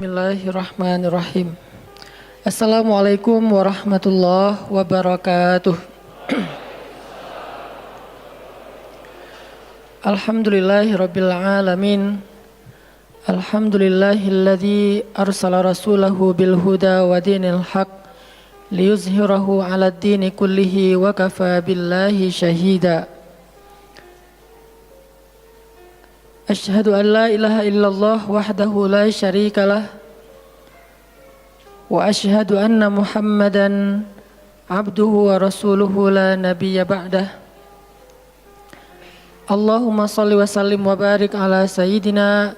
Bismillahirrahmanirrahim. Assalamualaikum warahmatullahi wabarakatuh. Alhamdulillahirabbil alamin. Alhamdulillahilladzi arsala rasulahu bil huda wa dinil haq liyuzhirahu 'alad dini kullihi wa kafa billahi syahida. Asyhadu an la ilaha illallah wahdahu la syarikalah wa asyhadu anna Muhammadan abduhu wa rasuluhu la nabiyya ba'dah. Allahumma salli wa sallim wa barik ala sayyidina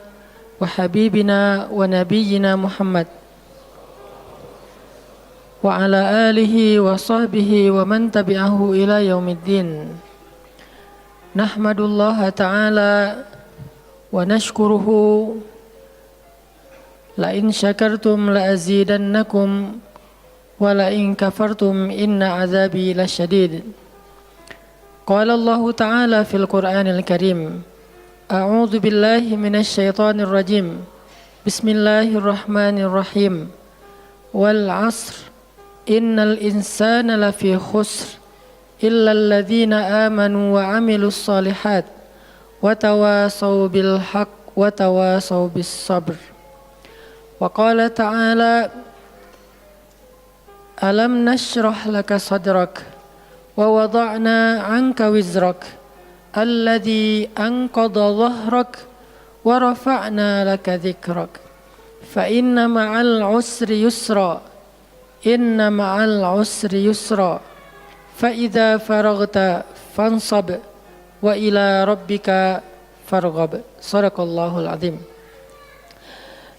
wa habibina wa nabiyyina Muhammad wa ala alihi wa sahbihi wa man tabi'ahu ila yaumiddin. Nahmadullaha ta'ala wa nashkuruhu la in syakartum la azidannakum wa la in kafartum inna azabi lasyadid. Qala Allah ta'ala fil Qur'anil Karim, a'udzu billahi minasy syaithanir rajim. Bismillahirrahmanirrahim. Wal 'asr innal insana lafi khusr illal ladzina amanu wa 'amilus shalihat wa tawasaw bil haqq wa tawasaw bis sabr. Wa qala ta'ala alam nashrah laka sadrak wa wada'na 'anka wizrak alladhi anqadha dhahrak wa rafa'na laka dhikrak fa inna ma'al 'usri yusra inna ma'al 'usri yusra fa idza faraghta fansab wa ila rabbika farghab. Shadaqallahul azim.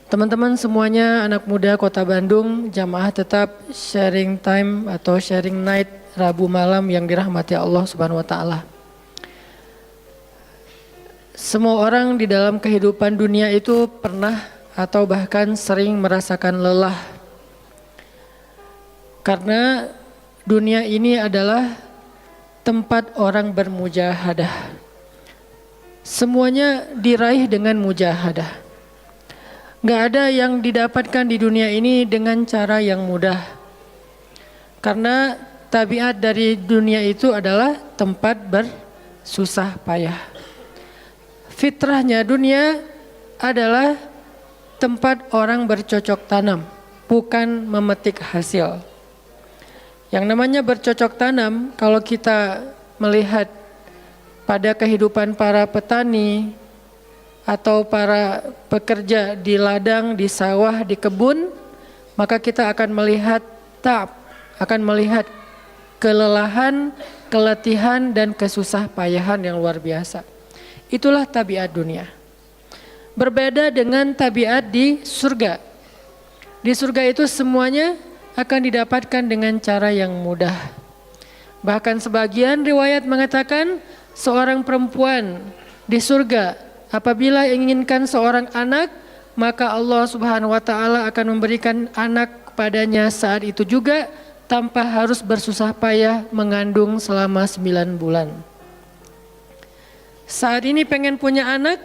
Teman-teman semuanya, anak muda Kota Bandung, jamaah tetap sharing time atau sharing night Rabu malam yang dirahmati Allah Subhanahu wa taala. Semua orang di dalam kehidupan dunia itu pernah atau bahkan sering merasakan lelah. Karena dunia ini adalah tempat orang bermujahadah. Semuanya diraih dengan mujahadah. Gak ada yang didapatkan di dunia ini dengan cara yang mudah. Karena tabiat dari dunia itu adalah tempat bersusah payah. Fitrahnya dunia adalah tempat orang bercocok tanam, bukan memetik hasil. Yang namanya bercocok tanam, kalau kita melihat pada kehidupan para petani atau para pekerja di ladang, di sawah, di kebun, maka kita akan melihat akan melihat kelelahan, keletihan dan kesusah payahan yang luar biasa. Itulah tabiat dunia. Berbeda dengan tabiat di surga. Di surga itu semuanya akan didapatkan dengan cara yang mudah. Bahkan sebagian riwayat mengatakan seorang perempuan di surga apabila inginkan seorang anak, maka Allah Subhanahu wa taala akan memberikan anak kepadanya saat itu juga tanpa harus bersusah payah mengandung selama 9 bulan. Saat ini pengen punya anak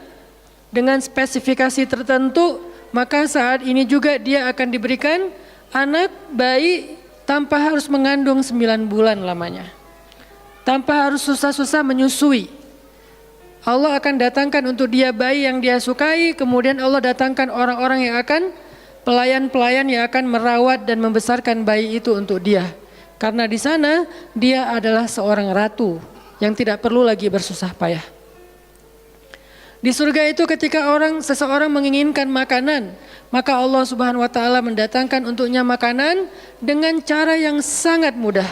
dengan spesifikasi tertentu, maka saat ini juga dia akan diberikan anak bayi tanpa harus mengandung 9 bulan lamanya. Tanpa harus susah-susah menyusui. Allah akan datangkan untuk dia bayi yang dia sukai, kemudian Allah datangkan orang-orang yang akan, pelayan-pelayan yang akan merawat dan membesarkan bayi itu untuk dia. Karena di sana dia adalah seorang ratu yang tidak perlu lagi bersusah payah. Di surga itu ketika seseorang menginginkan makanan, maka Allah Subhanahu wa taala mendatangkan untuknya makanan dengan cara yang sangat mudah.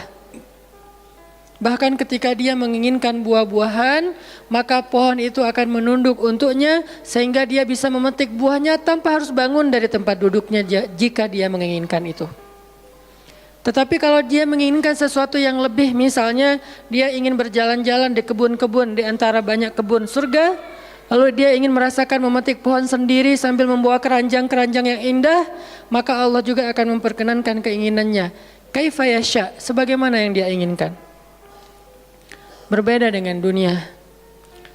Bahkan ketika dia menginginkan buah-buahan, maka pohon itu akan menunduk untuknya sehingga dia bisa memetik buahnya tanpa harus bangun dari tempat duduknya jika dia menginginkan itu. Tetapi kalau dia menginginkan sesuatu yang lebih, misalnya dia ingin berjalan-jalan di kebun-kebun di antara banyak kebun surga, lalu dia ingin merasakan memetik pohon sendiri sambil membawa keranjang-keranjang yang indah, maka Allah juga akan memperkenankan keinginannya. Kaifa yasha, sebagaimana yang dia inginkan. Berbeda dengan dunia.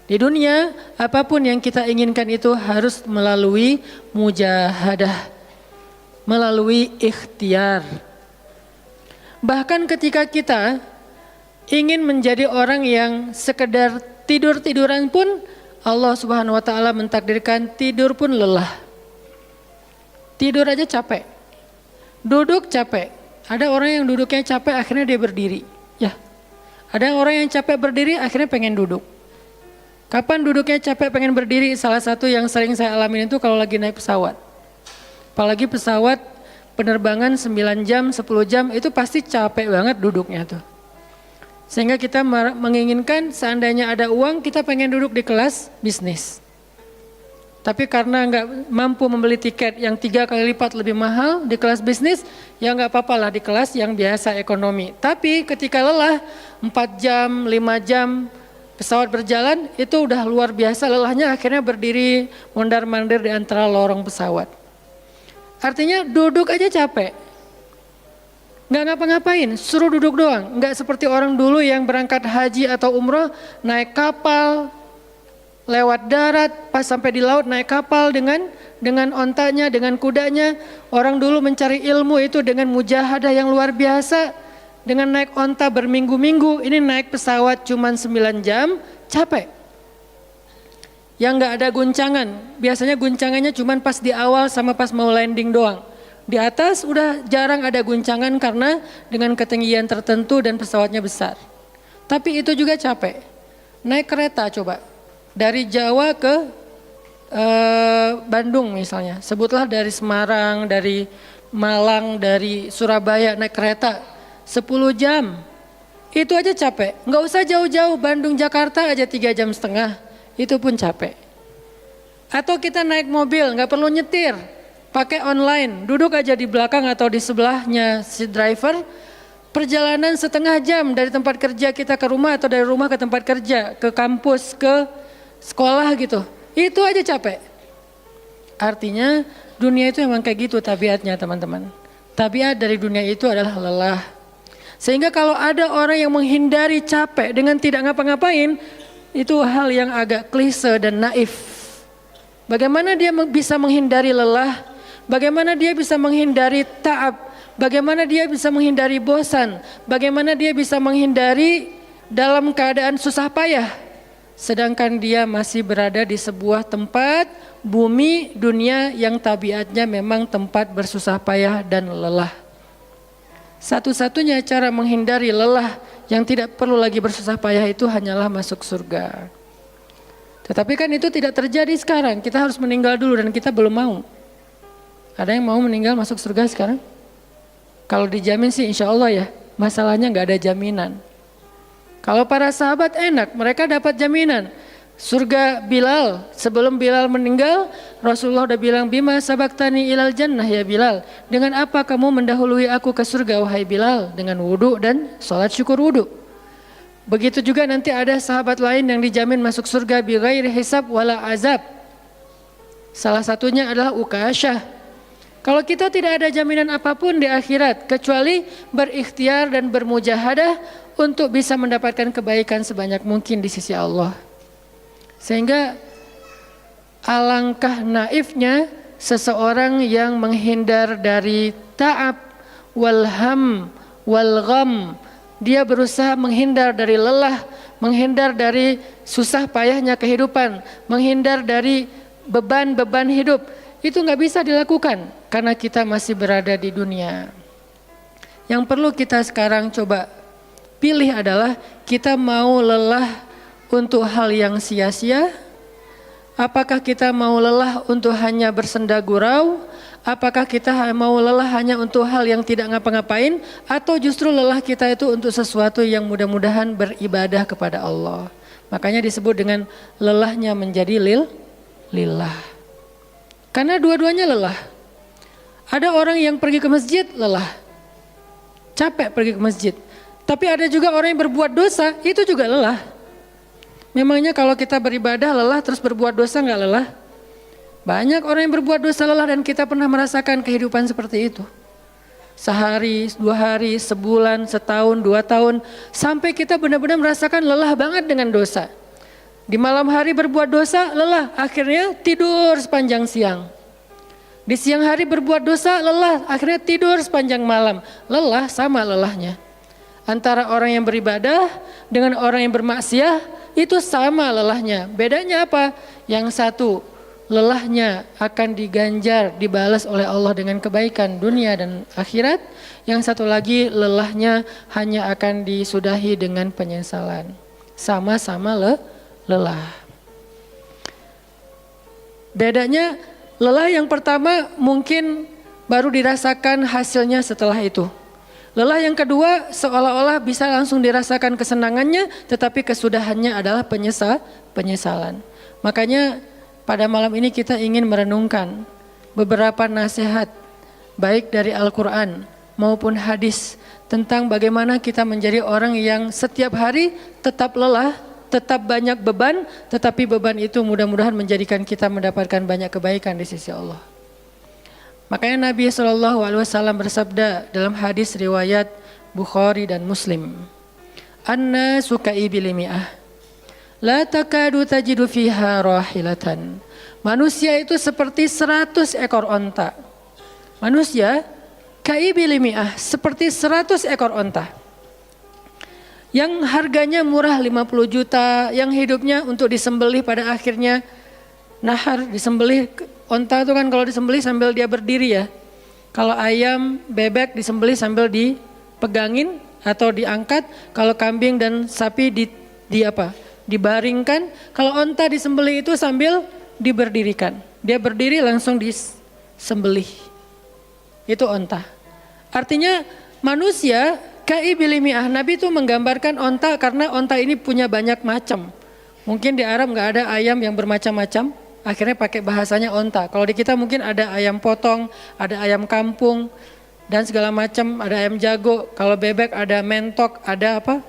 Di dunia, apapun yang kita inginkan itu harus melalui mujahadah. melalui ikhtiar. Bahkan ketika kita ingin menjadi orang yang sekedar tidur-tiduran pun, Allah Subhanahu wa taala mentakdirkan tidur pun lelah. Tidur aja capek. Duduk capek. Ada orang yang duduknya capek akhirnya dia berdiri. Ya. Ada orang yang capek berdiri akhirnya pengen duduk. Kapan duduknya capek pengen berdiri? Salah satu yang sering saya alamin itu kalau lagi naik pesawat. Apalagi pesawat penerbangan 9 jam, 10 jam itu pasti capek banget duduknya tuh. Sehingga kita menginginkan seandainya ada uang kita pengen duduk di kelas bisnis. Tapi karena nggak mampu membeli tiket yang 3 kali lipat lebih mahal di kelas bisnis, ya nggak apa-apa lah di kelas yang biasa ekonomi. Tapi ketika lelah 4 jam, 5 jam pesawat berjalan itu udah luar biasa lelahnya, akhirnya berdiri mondar-mandir di antara lorong pesawat. Artinya duduk aja capek. Nggak ngapa-ngapain, suruh duduk doang. Nggak seperti orang dulu yang berangkat haji atau umroh, naik kapal, lewat darat, pas sampai di laut naik kapal dengan ontanya, dengan kudanya. Orang dulu mencari ilmu itu dengan mujahadah yang luar biasa. Dengan naik onta berminggu-minggu, ini naik pesawat cuma 9 jam, capek. Yang nggak ada guncangan, biasanya guncangannya cuma pas di awal sama pas mau landing doang. Di atas udah jarang ada guncangan karena dengan ketinggian tertentu dan pesawatnya besar. Tapi itu juga capek. Naik kereta coba, dari Jawa ke Bandung misalnya. Sebutlah dari Semarang, dari Malang, dari Surabaya naik kereta 10 jam. Itu aja capek. Nggak usah jauh-jauh, Bandung Jakarta aja 3,5 jam. Itu pun capek. Atau kita naik mobil, nggak perlu nyetir. Pakai online, duduk aja di belakang atau di sebelahnya si driver, perjalanan setengah jam dari tempat kerja kita ke rumah atau dari rumah ke tempat kerja, ke kampus, ke sekolah gitu. Itu aja capek. Artinya dunia itu emang kayak gitu tabiatnya teman-teman. Tabiat dari dunia itu adalah lelah. Sehingga kalau ada orang yang menghindari capek dengan tidak ngapa-ngapain, itu hal yang agak klise dan naif. Bagaimana dia bisa menghindari lelah? Bagaimana dia bisa menghindari ta'ab, bagaimana dia bisa menghindari bosan, bagaimana dia bisa menghindari dalam keadaan susah payah. Sedangkan dia masih berada di sebuah tempat, bumi, dunia yang tabiatnya memang tempat bersusah payah dan lelah. Satu-satunya cara menghindari lelah yang tidak perlu lagi bersusah payah itu hanyalah masuk surga. Tetapi kan itu tidak terjadi sekarang, kita harus meninggal dulu dan kita belum mau. Ada yang mau meninggal masuk surga sekarang? Kalau dijamin sih insya Allah ya, masalahnya nggak ada jaminan. Kalau para sahabat enak, mereka dapat jaminan. Surga Bilal, sebelum Bilal meninggal, Rasulullah udah bilang, Bima sabaktani ilal jannah ya Bilal. Dengan apa kamu mendahului aku ke surga wahai Bilal? Dengan wudu dan sholat syukur wudu. Begitu juga nanti ada sahabat lain yang dijamin masuk surga bighairi hisab wala azab. Salah satunya adalah Ukasyah. Kalau kita tidak ada jaminan apapun di akhirat kecuali berikhtiar dan bermujahadah untuk bisa mendapatkan kebaikan sebanyak mungkin di sisi Allah. Sehingga alangkah naifnya seseorang yang menghindar dari ta'ab wal ham wal gham. Dia berusaha menghindar dari lelah, menghindar dari susah payahnya kehidupan, menghindar dari beban-beban hidup. Itu nggak bisa dilakukan karena kita masih berada di dunia. Yang perlu kita sekarang coba pilih adalah kita mau lelah untuk hal yang sia-sia? Apakah kita mau lelah untuk hanya bersenda gurau? Apakah kita mau lelah hanya untuk hal yang tidak ngapa-ngapain? Atau justru lelah kita itu untuk sesuatu yang mudah-mudahan beribadah kepada Allah? Makanya disebut dengan lelahnya menjadi lillah. Karena dua-duanya lelah. Ada orang yang pergi ke masjid lelah. Capek pergi ke masjid. Tapi ada juga orang yang berbuat dosa, itu juga lelah. Memangnya kalau kita beribadah lelah terus berbuat dosa nggak lelah? Banyak orang yang berbuat dosa lelah dan kita pernah merasakan kehidupan seperti itu. Sehari, 2 hari, sebulan, setahun, 2 tahun. Sampai kita benar-benar merasakan lelah banget dengan dosa. Di malam hari berbuat dosa, lelah, akhirnya tidur sepanjang siang. Di siang hari berbuat dosa, lelah, akhirnya tidur sepanjang malam. Lelah sama lelahnya. Antara orang yang beribadah dengan orang yang bermaksiat itu sama lelahnya. Bedanya apa? Yang satu, lelahnya akan diganjar, dibalas oleh Allah dengan kebaikan dunia dan akhirat. Yang satu lagi, lelahnya hanya akan disudahi dengan penyesalan. Sama-sama lelah. Bedanya, lelah yang pertama mungkin baru dirasakan hasilnya setelah itu. Lelah yang kedua seolah-olah bisa langsung dirasakan kesenangannya, tetapi kesudahannya adalah penyesalan. Makanya pada malam ini kita ingin merenungkan beberapa nasihat baik dari Al-Quran maupun hadis tentang bagaimana kita menjadi orang yang setiap hari tetap lelah, tetap banyak beban, tetapi beban itu mudah-mudahan menjadikan kita mendapatkan banyak kebaikan di sisi Allah. Makanya Nabi SAW bersabda dalam hadis riwayat Bukhari dan Muslim, "An-nasu ka'ibil mi'ah, la takadu tajidu fiha rahilatan." Manusia itu seperti 100 ekor onta. Manusia ka'ibil mi'ah, seperti 100 ekor onta. Yang harganya murah 50 juta, yang hidupnya untuk disembelih pada akhirnya nahar, disembelih. Onta itu kan kalau disembelih sambil dia berdiri ya. Kalau ayam, bebek disembelih sambil dipegangin atau diangkat. Kalau kambing dan sapi dibaringkan. Kalau onta disembelih itu sambil diberdirikan. Dia berdiri langsung disembelih. Itu onta. Artinya manusia ka'ibil mi'ah. Nabi itu menggambarkan onta karena onta ini punya banyak macam. Mungkin di Arab nggak ada ayam yang bermacam-macam. Akhirnya pakai bahasanya onta. Kalau di kita mungkin ada ayam potong, ada ayam kampung, dan segala macam, ada ayam jago. Kalau bebek ada mentok, ada apa?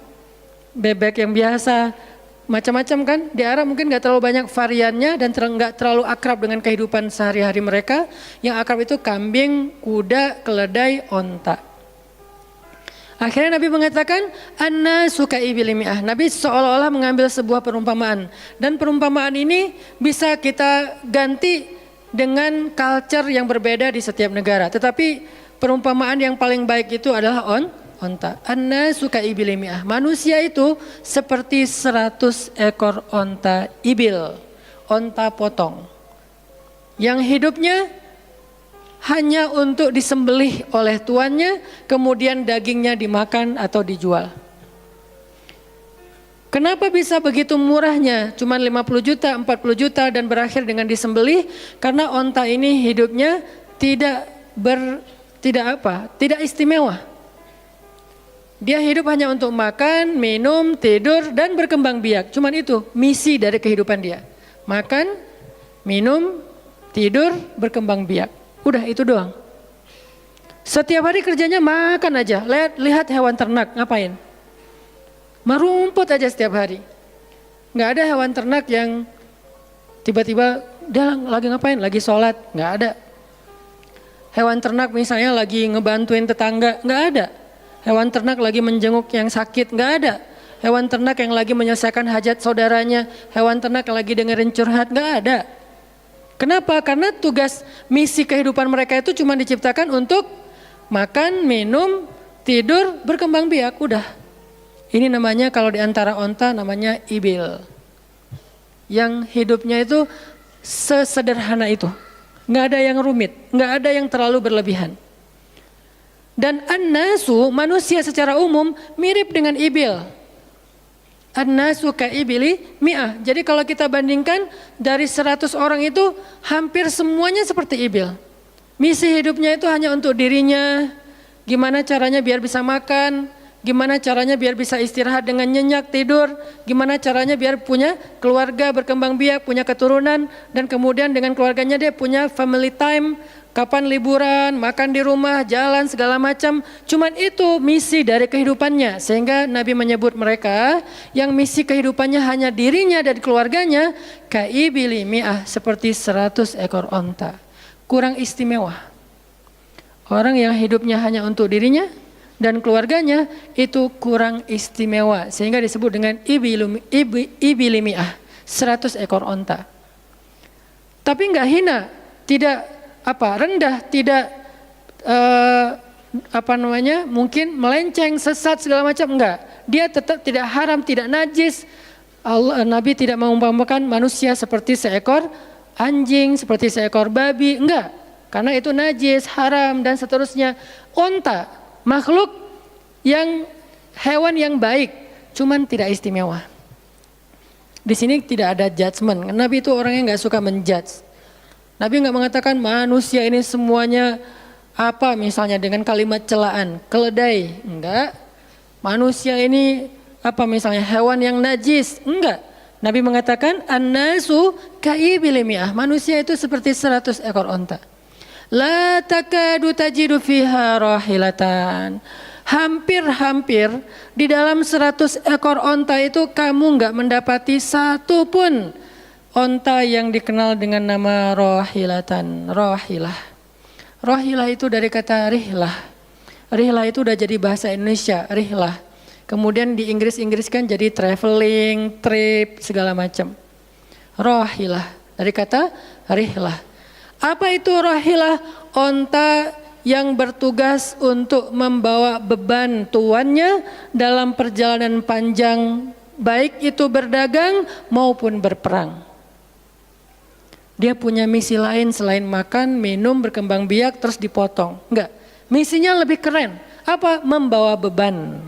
Bebek yang biasa, macam-macam kan. Di Arab mungkin nggak terlalu banyak variannya dan nggak terlalu akrab dengan kehidupan sehari-hari mereka. Yang akrab itu kambing, kuda, keledai, onta. Akhirnya Nabi mengatakan, "An-nasu ka'ibil mi'ah." Nabi seolah-olah mengambil sebuah perumpamaan. Dan perumpamaan ini bisa kita ganti dengan culture yang berbeda di setiap negara. Tetapi perumpamaan yang paling baik itu adalah onta. An-nasu ka'ibil mi'ah. Manusia itu seperti 100 ekor onta ibil. Onta potong. Yang hidupnya hanya untuk disembelih oleh tuannya, kemudian dagingnya dimakan atau dijual. Kenapa bisa begitu murahnya? Cuma 50 juta, 40 juta dan berakhir dengan disembelih? Karena onta ini hidupnya tidak istimewa. Dia hidup hanya untuk makan, minum, tidur dan berkembang biak. Cuman itu misi dari kehidupan dia. Makan, minum, tidur, berkembang biak. Udah itu doang. Setiap hari kerjanya makan aja. Lihat hewan ternak ngapain? Merumput aja setiap hari. Nggak ada hewan ternak yang tiba-tiba dia lagi ngapain? Lagi sholat? Nggak ada. Hewan ternak misalnya lagi ngebantuin tetangga? Nggak ada. Hewan ternak lagi menjenguk yang sakit? Nggak ada. Hewan ternak yang lagi menyelesaikan hajat saudaranya? Hewan ternak yang lagi dengerin curhat? Nggak ada. Kenapa? Karena tugas misi kehidupan mereka itu cuma diciptakan untuk makan, minum, tidur, berkembang biak, udah. Ini namanya kalau di antara onta namanya ibil. Yang hidupnya itu sesederhana itu. Nggak ada yang rumit, nggak ada yang terlalu berlebihan. Dan an-nasu, manusia secara umum mirip dengan ibil. An-nasu ka'ibili mi'ah. Jadi kalau kita bandingkan dari 100 orang itu hampir semuanya seperti ibil. Misi hidupnya itu hanya untuk dirinya. Gimana caranya biar bisa makan. Gimana caranya biar bisa istirahat dengan nyenyak, tidur. Gimana caranya biar punya keluarga, berkembang biak, punya keturunan. Dan kemudian dengan keluarganya dia punya family time. Kapan liburan, makan di rumah, jalan segala macam. Cuman itu misi dari kehidupannya. Sehingga Nabi menyebut mereka yang misi kehidupannya hanya dirinya dan keluarganya. Kaibili mi'ah, seperti 100 ekor onta. Kurang istimewa. Orang yang hidupnya hanya untuk dirinya dan keluarganya itu kurang istimewa. Sehingga disebut dengan ibili mi'ah, 100 ekor onta. Tapi enggak hina, tidak rendah, tidak mungkin melenceng, sesat segala macam, enggak. Dia tetap tidak haram, tidak najis. Nabi tidak mengumpamakan manusia seperti seekor anjing, seperti seekor babi, enggak. Karena itu najis, haram dan seterusnya. Onta, makhluk yang hewan yang baik, cuman tidak istimewa. Di sini tidak ada judgement. Nabi itu orangnya nggak suka menjudge. Nabi nggak mengatakan manusia ini semuanya misalnya dengan kalimat celaan, keledai, enggak. Manusia ini misalnya hewan yang najis, enggak. Nabi mengatakan an-nasu kaibilimiah, manusia itu seperti 100 ekor onta. La takadu tajidu fiha rahilatan. Hampir-hampir di dalam 100 ekor onta itu kamu enggak mendapati satu pun onta yang dikenal dengan nama rahilatan, rahilah. Rahilah itu dari kata rihlah. Rihlah itu udah jadi bahasa Indonesia, rihlah. Kemudian di Inggris-Inggriskan jadi traveling, trip, segala macam. Rahilah dari kata rihlah. Apa itu rahilah? Onta yang bertugas untuk membawa beban tuannya dalam perjalanan panjang, baik itu berdagang maupun berperang. Dia punya misi lain selain makan, minum, berkembang biak, terus dipotong. Enggak, misinya lebih keren. Apa? Membawa beban.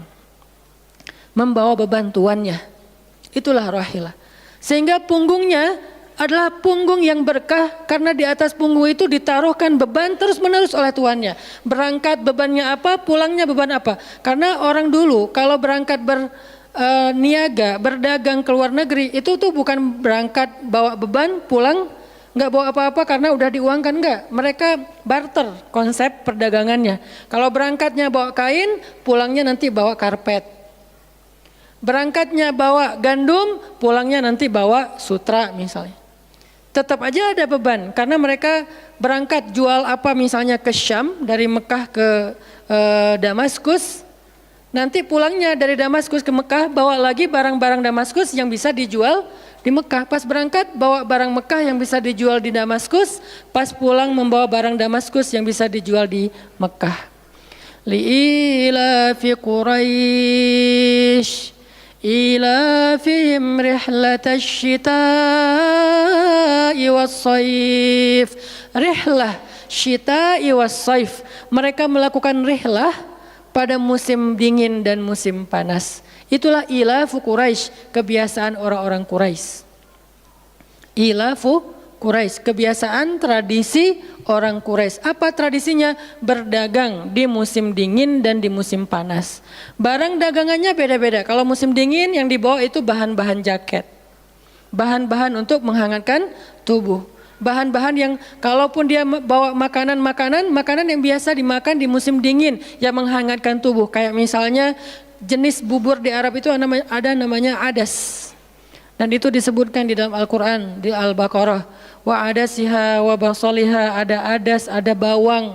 Membawa beban tuannya. Itulah rahilah. Sehingga punggungnya adalah punggung yang berkah, karena di atas punggung itu ditaruhkan beban terus menerus oleh tuannya. Berangkat bebannya apa, pulangnya beban apa. Karena orang dulu kalau berangkat berniaga, berdagang ke luar negeri, itu tuh bukan berangkat bawa beban, pulang nggak bawa apa-apa karena udah diuangkan, enggak. Mereka barter konsep perdagangannya. Kalau berangkatnya bawa kain, pulangnya nanti bawa karpet. Berangkatnya bawa gandum, pulangnya nanti bawa sutra misalnya. Tetap aja ada beban karena mereka berangkat jual misalnya ke Syam, dari Mekah ke Damaskus. Nanti pulangnya dari Damaskus ke Mekah bawa lagi barang-barang Damaskus yang bisa dijual di Mekah. Pas berangkat bawa barang Mekah yang bisa dijual di Damaskus, pas pulang membawa barang Damaskus yang bisa dijual di Mekah. Li'ilafi Quraisy ilafihim rihlatash syita'i was-saif. Rihlah syita'i was-saif. Mereka melakukan rihlah pada musim dingin dan musim panas. Itulah ilafu Quraisy, kebiasaan orang-orang Quraisy. Ilafu Quraisy, kebiasaan tradisi orang Quraisy. Apa tradisinya? Berdagang di musim dingin dan di musim panas. Barang dagangannya beda-beda. Kalau musim dingin yang dibawa itu bahan-bahan jaket. Bahan-bahan untuk menghangatkan tubuh. Bahan-bahan yang kalaupun dia bawa makanan yang biasa dimakan di musim dingin yang menghangatkan tubuh. Kayak misalnya jenis bubur di Arab itu ada namanya adas. Dan itu disebutkan di dalam Al-Quran, di Al-Baqarah. Wa adasiha wa basaliha, ada adas, ada bawang.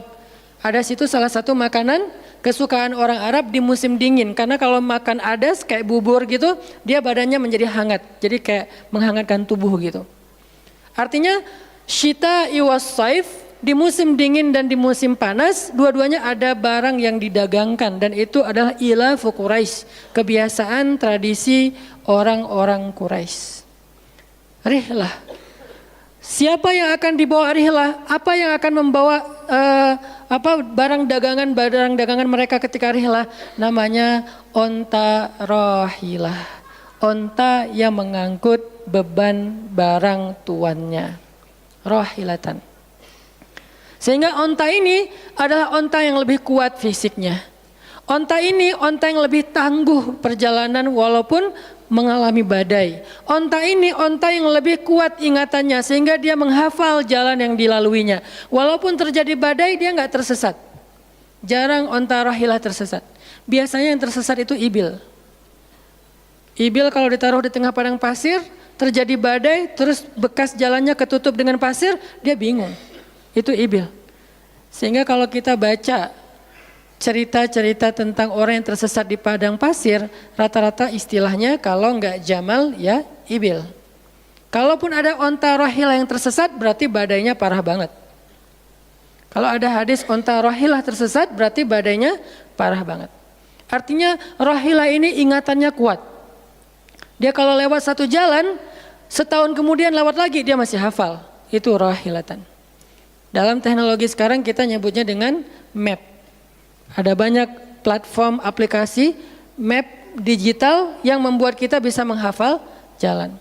Adas itu salah satu makanan kesukaan orang Arab di musim dingin. Karena kalau makan adas kayak bubur gitu, dia badannya menjadi hangat. Jadi kayak menghangatkan tubuh gitu. Artinya syita'i was-saif, di musim dingin dan di musim panas, dua-duanya ada barang yang didagangkan. Dan itu adalah ilafu Quraisy, kebiasaan tradisi orang-orang Quraisy. Rihlah. Siapa yang akan dibawa rihlah? Apa yang akan membawa barang dagangan mereka ketika rihlah? Namanya onta rahilah. Onta yang mengangkut beban barang tuannya. Rahilatan. Sehingga onta ini adalah onta yang lebih kuat fisiknya. Onta ini onta yang lebih tangguh perjalanan walaupun mengalami badai. Onta ini onta yang lebih kuat ingatannya sehingga dia menghafal jalan yang dilaluinya. Walaupun terjadi badai dia nggak tersesat. Jarang onta rahilah tersesat. Biasanya yang tersesat itu ibil. Ibil kalau ditaruh di tengah padang pasir, terjadi badai, terus bekas jalannya ketutup dengan pasir, dia bingung. Itu ibil. Sehingga kalau kita baca cerita-cerita tentang orang yang tersesat di padang pasir, rata-rata istilahnya kalau enggak jamal ya ibil. Kalaupun ada onta rahilah yang tersesat, berarti badainya parah banget. Kalau ada hadis onta rohilah tersesat berarti badainya parah banget. Artinya rohilah ini ingatannya kuat. Dia kalau lewat satu jalan, setahun kemudian lewat lagi dia masih hafal. Itu rohilatan. Dalam teknologi sekarang kita nyebutnya dengan map. Ada banyak platform aplikasi map digital yang membuat kita bisa menghafal jalan.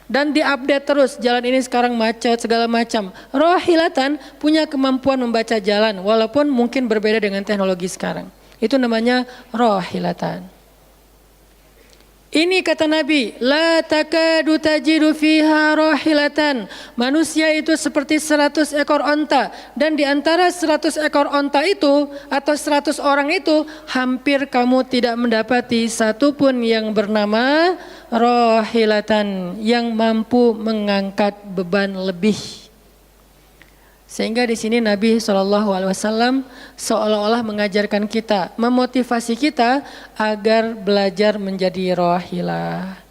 Dan diupdate terus, jalan ini sekarang macet segala macam. Rohilatan punya kemampuan membaca jalan walaupun mungkin berbeda dengan teknologi sekarang. Itu namanya rohilatan. Ini kata Nabi, la takadu tajidu fiha rohilatan. Manusia itu seperti 100 ekor onta. Dan di antara 100 ekor onta itu atau 100 orang itu hampir kamu tidak mendapati satupun yang bernama rohilatan yang mampu mengangkat beban lebih. Sehingga di sini Nabi SAW seolah-olah mengajarkan kita, memotivasi kita agar belajar menjadi rohilah.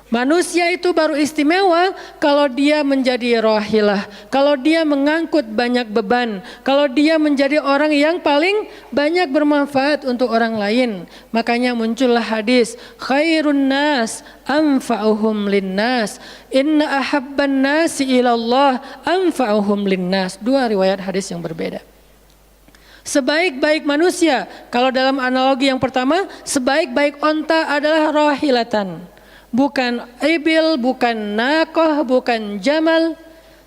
Manusia itu baru istimewa kalau dia menjadi rohilah, kalau dia mengangkut banyak beban, kalau dia menjadi orang yang paling banyak bermanfaat untuk orang lain. Makanya muncullah hadis, khairun nas anfa'uhum linnas, inna ahabban nasi ilallah anfa'uhum linnas. Dua riwayat hadis yang berbeda. Sebaik-baik manusia, kalau dalam analogi yang pertama, sebaik-baik onta adalah rohilatan. Bukan ibil, bukan nakoh, bukan jamal.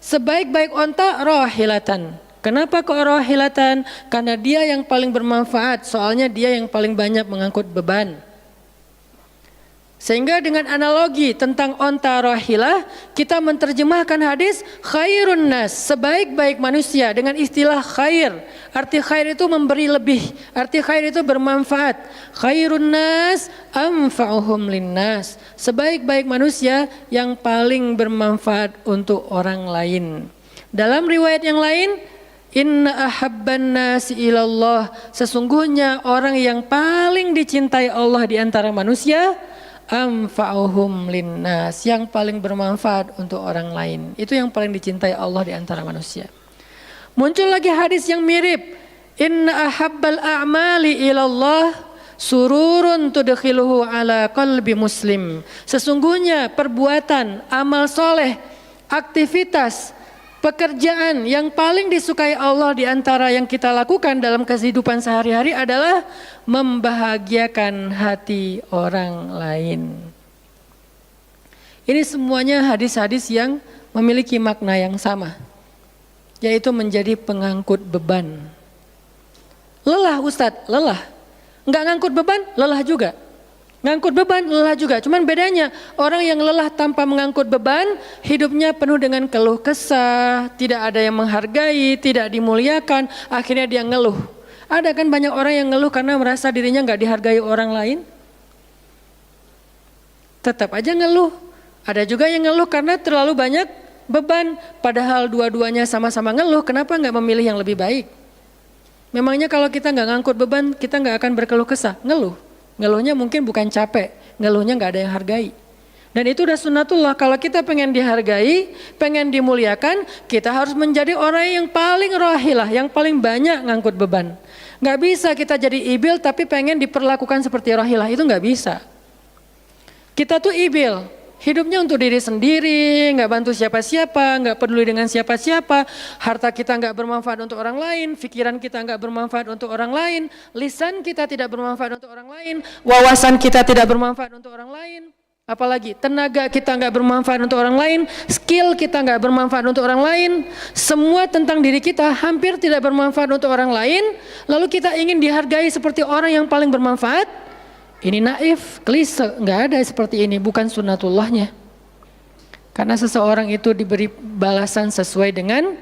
Sebaik-baik onta rohilatan. Kenapa kok rohilatan? Karena dia yang paling bermanfaat, soalnya dia yang paling banyak mengangkut beban. Sehingga dengan analogi tentang onta rohilah, kita menerjemahkan hadis khairun nas, sebaik-baik manusia dengan istilah khair. Arti khair itu memberi lebih, arti khair itu bermanfaat. Khairun nas anfa'uhum linnas, sebaik-baik manusia yang paling bermanfaat untuk orang lain. Dalam riwayat yang lain, inna ahabban nasi ilallah, sesungguhnya orang yang paling dicintai Allah di antara manusia, anfa'uhum linnas, yang paling bermanfaat untuk orang lain. Itu yang paling dicintai Allah di antara manusia. Muncul lagi hadis yang mirip, inna ahabbal a'mali ilallah sururun tudkhiluhu ala qalbi muslim. Sesungguhnya perbuatan, amal soleh, aktivitas, pekerjaan yang paling disukai Allah di antara yang kita lakukan dalam kehidupan sehari-hari adalah membahagiakan hati orang lain. Ini semuanya hadis-hadis yang memiliki makna yang sama, yaitu menjadi pengangkut beban. Lelah Ustadz, lelah. Enggak ngangkut beban, lelah juga. Ngangkut beban, lelah juga. Cuman bedanya orang yang lelah tanpa mengangkut beban, hidupnya penuh dengan keluh kesah, tidak ada yang menghargai, tidak dimuliakan, akhirnya dia ngeluh. Ada kan banyak orang yang ngeluh karena merasa dirinya nggak dihargai orang lain. Tetap aja ngeluh. Ada juga yang ngeluh karena terlalu banyak beban. Padahal dua-duanya sama-sama ngeluh, kenapa nggak memilih yang lebih baik? Memangnya kalau kita nggak ngangkut beban, kita nggak akan berkeluh kesah, ngeluh. Ngeluhnya mungkin bukan capek, ngeluhnya nggak ada yang hargai. Dan itu udah sunnatullah, kalau kita pengen dihargai, pengen dimuliakan, kita harus menjadi orang yang paling rohilah, yang paling banyak ngangkut beban. Nggak bisa kita jadi ibil tapi pengen diperlakukan seperti rohilah, itu nggak bisa. Kita tuh ibil, hidupnya untuk diri sendiri, nggak bantu siapa-siapa, nggak peduli dengan siapa-siapa, harta kita nggak bermanfaat untuk orang lain, pikiran kita nggak bermanfaat untuk orang lain, lisan kita tidak bermanfaat untuk orang lain, wawasan kita tidak bermanfaat untuk orang lain, apalagi tenaga kita nggak bermanfaat untuk orang lain, skill kita nggak bermanfaat untuk orang lain, semua tentang diri kita hampir tidak bermanfaat untuk orang lain, lalu kita ingin dihargai seperti orang yang paling bermanfaat. Ini naif, klise, nggak ada seperti ini, bukan sunnatullahnya. Karena seseorang itu diberi balasan sesuai dengan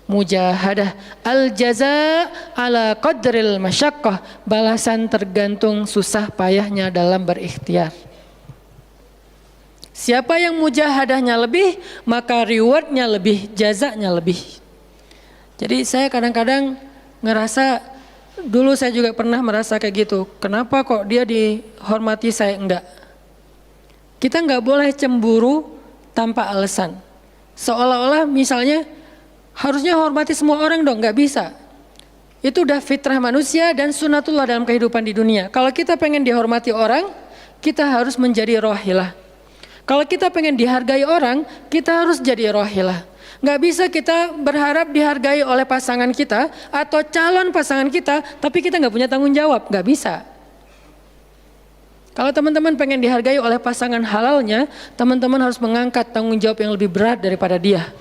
mujahadah. Al-jaza ala qadril masyaqqah, balasan tergantung susah payahnya dalam berikhtiar. Siapa yang mujahadahnya lebih, maka rewardnya lebih, jazanya lebih. Jadi saya kadang-kadang ngerasa, dulu saya juga pernah merasa kayak gitu. Kenapa kok dia dihormati saya enggak? Kita enggak boleh cemburu tanpa alasan. Seolah-olah misalnya harusnya hormati semua orang dong, enggak bisa. Itu udah fitrah manusia dan sunatullah dalam kehidupan di dunia. Kalau kita pengen dihormati orang, kita harus menjadi rohilah. Kalau kita pengen dihargai orang, kita harus jadi rohilah. Nggak bisa kita berharap dihargai oleh pasangan kita atau calon pasangan kita, tapi kita nggak punya tanggung jawab. Nggak bisa. Kalau teman-teman pengen dihargai oleh pasangan halalnya, teman-teman harus mengangkat tanggung jawab yang lebih berat daripada dia.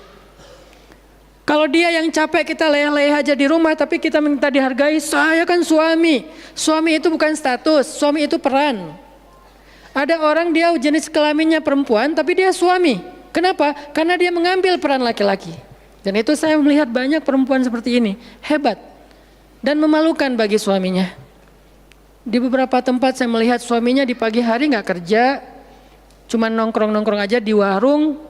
Kalau dia yang capek, kita leyeh-leyeh aja di rumah, tapi kita minta dihargai, saya kan suami. Suami itu bukan status, suami itu peran. Ada orang dia jenis kelaminnya perempuan, tapi dia suami. Kenapa? Karena dia mengambil peran laki-laki. Dan itu saya melihat banyak perempuan seperti ini, hebat dan memalukan bagi suaminya. Di beberapa tempat saya melihat suaminya di pagi hari nggak kerja, cuma nongkrong-nongkrong aja di warung,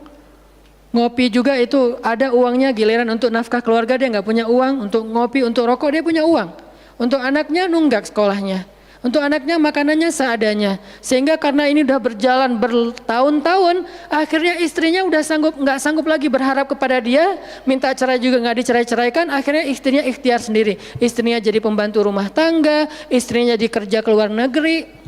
ngopi juga itu ada uangnya, giliran untuk nafkah keluarga dia nggak punya uang, untuk ngopi, untuk rokok dia punya uang, untuk anaknya nunggak sekolahnya, untuk anaknya makanannya seadanya, sehingga karena ini udah berjalan bertahun-tahun, akhirnya istrinya udah nggak sanggup lagi berharap kepada dia, minta cerai juga nggak dicerai-ceraikan, akhirnya istrinya ikhtiar sendiri, istrinya jadi pembantu rumah tangga, istrinya jadi kerja ke luar negeri.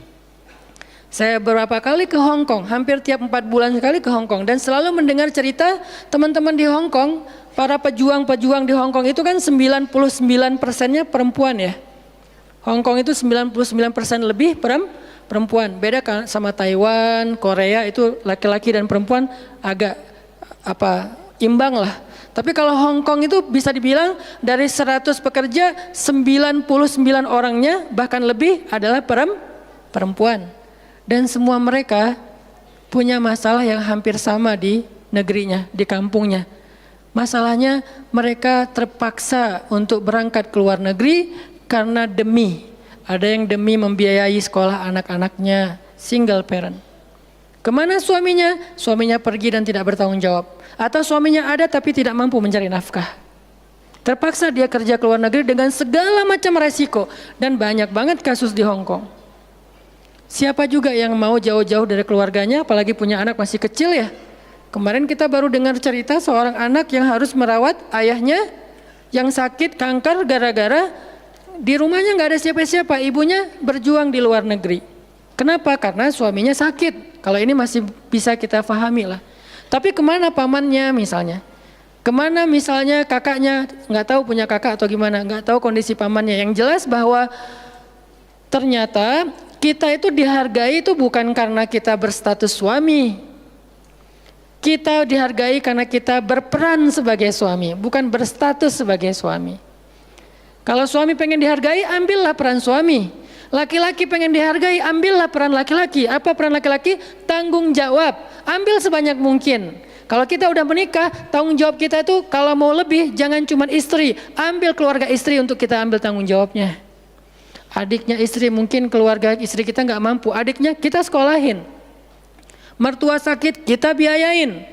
Saya beberapa kali ke Hong Kong, hampir tiap 4 bulan sekali ke Hong Kong, dan selalu mendengar cerita teman-teman di Hong Kong, para pejuang-pejuang di Hong Kong itu kan 99%-nya perempuan ya. Hong Kong itu 99% lebih perempuan. Beda kan sama Taiwan, Korea itu laki-laki dan perempuan agak imbang lah. Tapi kalau Hong Kong itu bisa dibilang dari 100 pekerja 99 orangnya bahkan lebih adalah perempuan. Dan semua mereka punya masalah yang hampir sama di negerinya, di kampungnya. Masalahnya mereka terpaksa untuk berangkat ke luar negeri karena ada yang demi membiayai sekolah anak-anaknya, single parent. Kemana suaminya? Suaminya pergi dan tidak bertanggung jawab. Atau suaminya ada tapi tidak mampu mencari nafkah. Terpaksa dia kerja ke luar negeri dengan segala macam resiko. Dan banyak banget kasus di Hong Kong. Siapa juga yang mau jauh-jauh dari keluarganya, apalagi punya anak masih kecil ya. Kemarin kita baru dengar cerita seorang anak yang harus merawat ayahnya yang sakit kanker gara-gara di rumahnya nggak ada siapa-siapa, ibunya berjuang di luar negeri. Kenapa? Karena suaminya sakit. Kalau ini masih bisa kita pahami lah. Tapi kemana pamannya misalnya? Kemana misalnya kakaknya? Nggak tahu punya kakak atau gimana? Nggak tahu kondisi pamannya. Yang jelas bahwa ternyata kita itu dihargai itu bukan karena kita berstatus suami. Kita dihargai karena kita berperan sebagai suami, bukan berstatus sebagai suami. Kalau suami pengen dihargai, ambillah peran suami. Laki-laki pengen dihargai, ambillah peran laki-laki. Apa peran laki-laki? Tanggung jawab. Ambil sebanyak mungkin. Kalau kita udah menikah, tanggung jawab kita itu kalau mau lebih, jangan cuma istri. Ambil keluarga istri untuk kita ambil tanggung jawabnya. Adiknya istri, mungkin keluarga istri kita nggak mampu. Adiknya kita sekolahin. Mertua sakit, kita biayain.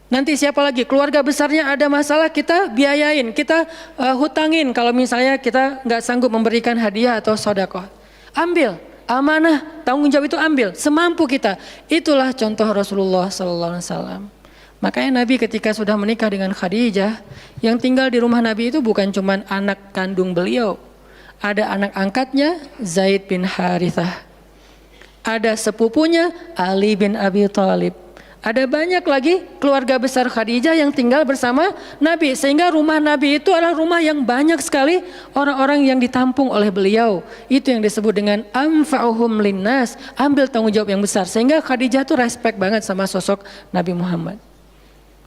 Nanti siapa lagi? Keluarga besarnya ada masalah, kita biayain, kita hutangin. Kalau misalnya kita nggak sanggup memberikan hadiah atau sedekah, ambil amanah, tanggung jawab itu ambil semampu kita. Itulah contoh Rasulullah SAW. Makanya Nabi ketika sudah menikah dengan Khadijah, yang tinggal di rumah Nabi itu bukan cuma anak kandung beliau, ada anak angkatnya Zaid bin Harithah, ada sepupunya Ali bin Abi Thalib. Ada banyak lagi keluarga besar Khadijah yang tinggal bersama Nabi. Sehingga rumah Nabi itu adalah rumah yang banyak sekali orang-orang yang ditampung oleh beliau. Itu yang disebut dengan anfa'uhum linnas, ambil tanggung jawab yang besar. Sehingga Khadijah tuh respect banget sama sosok Nabi Muhammad.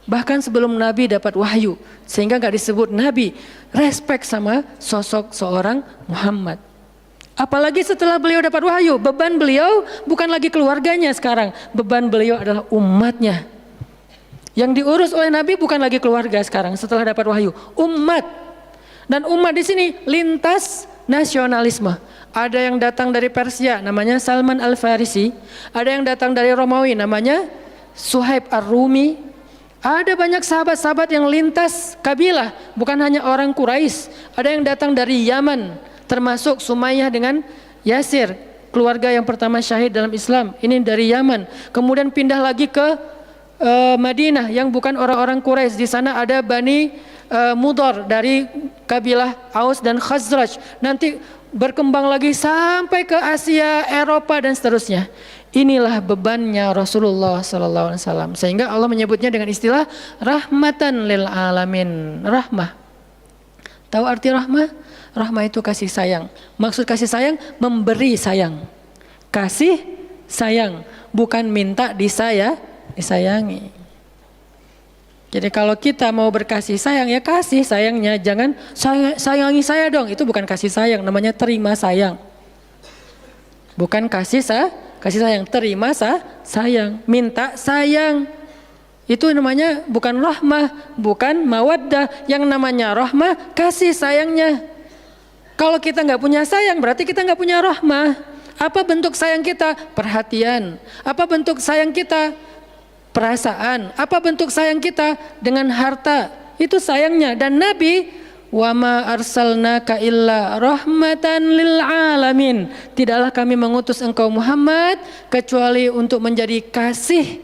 Bahkan sebelum Nabi dapat wahyu, sehingga gak disebut Nabi, respect sama sosok seorang Muhammad. Apalagi setelah beliau dapat wahyu, beban beliau bukan lagi keluarganya sekarang, beban beliau adalah umatnya. Yang diurus oleh Nabi bukan lagi keluarga sekarang setelah dapat wahyu, umat. Dan umat di sini lintas nasionalisme. Ada yang datang dari Persia, namanya Salman Al-Farisi. Ada yang datang dari Romawi, namanya Suhaib Ar-Rumi. Ada banyak sahabat-sahabat yang lintas kabilah, bukan hanya orang Quraisy. Ada yang datang dari Yaman, termasuk Sumayyah dengan Yasir, keluarga yang pertama syahid dalam Islam. Ini dari Yaman. Kemudian pindah lagi ke Madinah yang bukan orang-orang Quraisy. Di sana ada Bani Mudhar dari kabilah Aus dan Khazraj. Nanti berkembang lagi sampai ke Asia, Eropa dan seterusnya. Inilah bebannya Rasulullah SAW. Sehingga Allah menyebutnya dengan istilah rahmatan lil alamin. Rahmah. Tahu arti rahmah? Rahmah itu kasih sayang. Maksud kasih sayang, memberi sayang. Kasih sayang, bukan minta disayangi. Jadi kalau kita mau berkasih sayang, ya kasih sayangnya, jangan sayangi saya dong. Itu bukan kasih sayang, namanya terima sayang. Bukan kasih sayang, terima sayang, minta sayang. Itu namanya bukan rahmah, bukan mawaddah. Yang namanya rahmah, kasih sayangnya. Kalau kita nggak punya sayang, berarti kita nggak punya rahmah. Apa bentuk sayang kita? Perhatian. Apa bentuk sayang kita? Perasaan. Apa bentuk sayang kita? Dengan harta. Itu sayangnya. Dan Nabi, wa ma arsalnaka illa rahmatan lil alamin. Tidaklah kami mengutus engkau Muhammad kecuali untuk menjadi kasih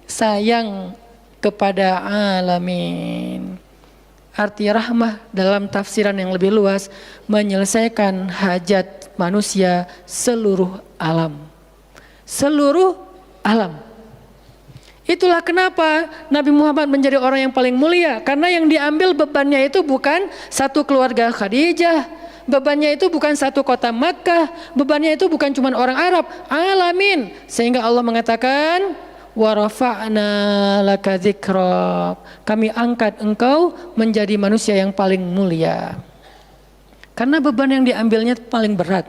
sayang kepada alamin. Arti rahmah dalam tafsiran yang lebih luas, menyelesaikan hajat manusia seluruh alam. Seluruh alam. Itulah kenapa Nabi Muhammad menjadi orang yang paling mulia. Karena yang diambil bebannya itu bukan satu keluarga Khadijah. Bebannya itu bukan satu kota Makkah. Bebannya itu bukan cuma orang Arab. Alamin. Sehingga Allah mengatakan, wa rafa'na laka dzikrak. Kami angkat engkau menjadi manusia yang paling mulia. Karena beban yang diambilnya paling berat.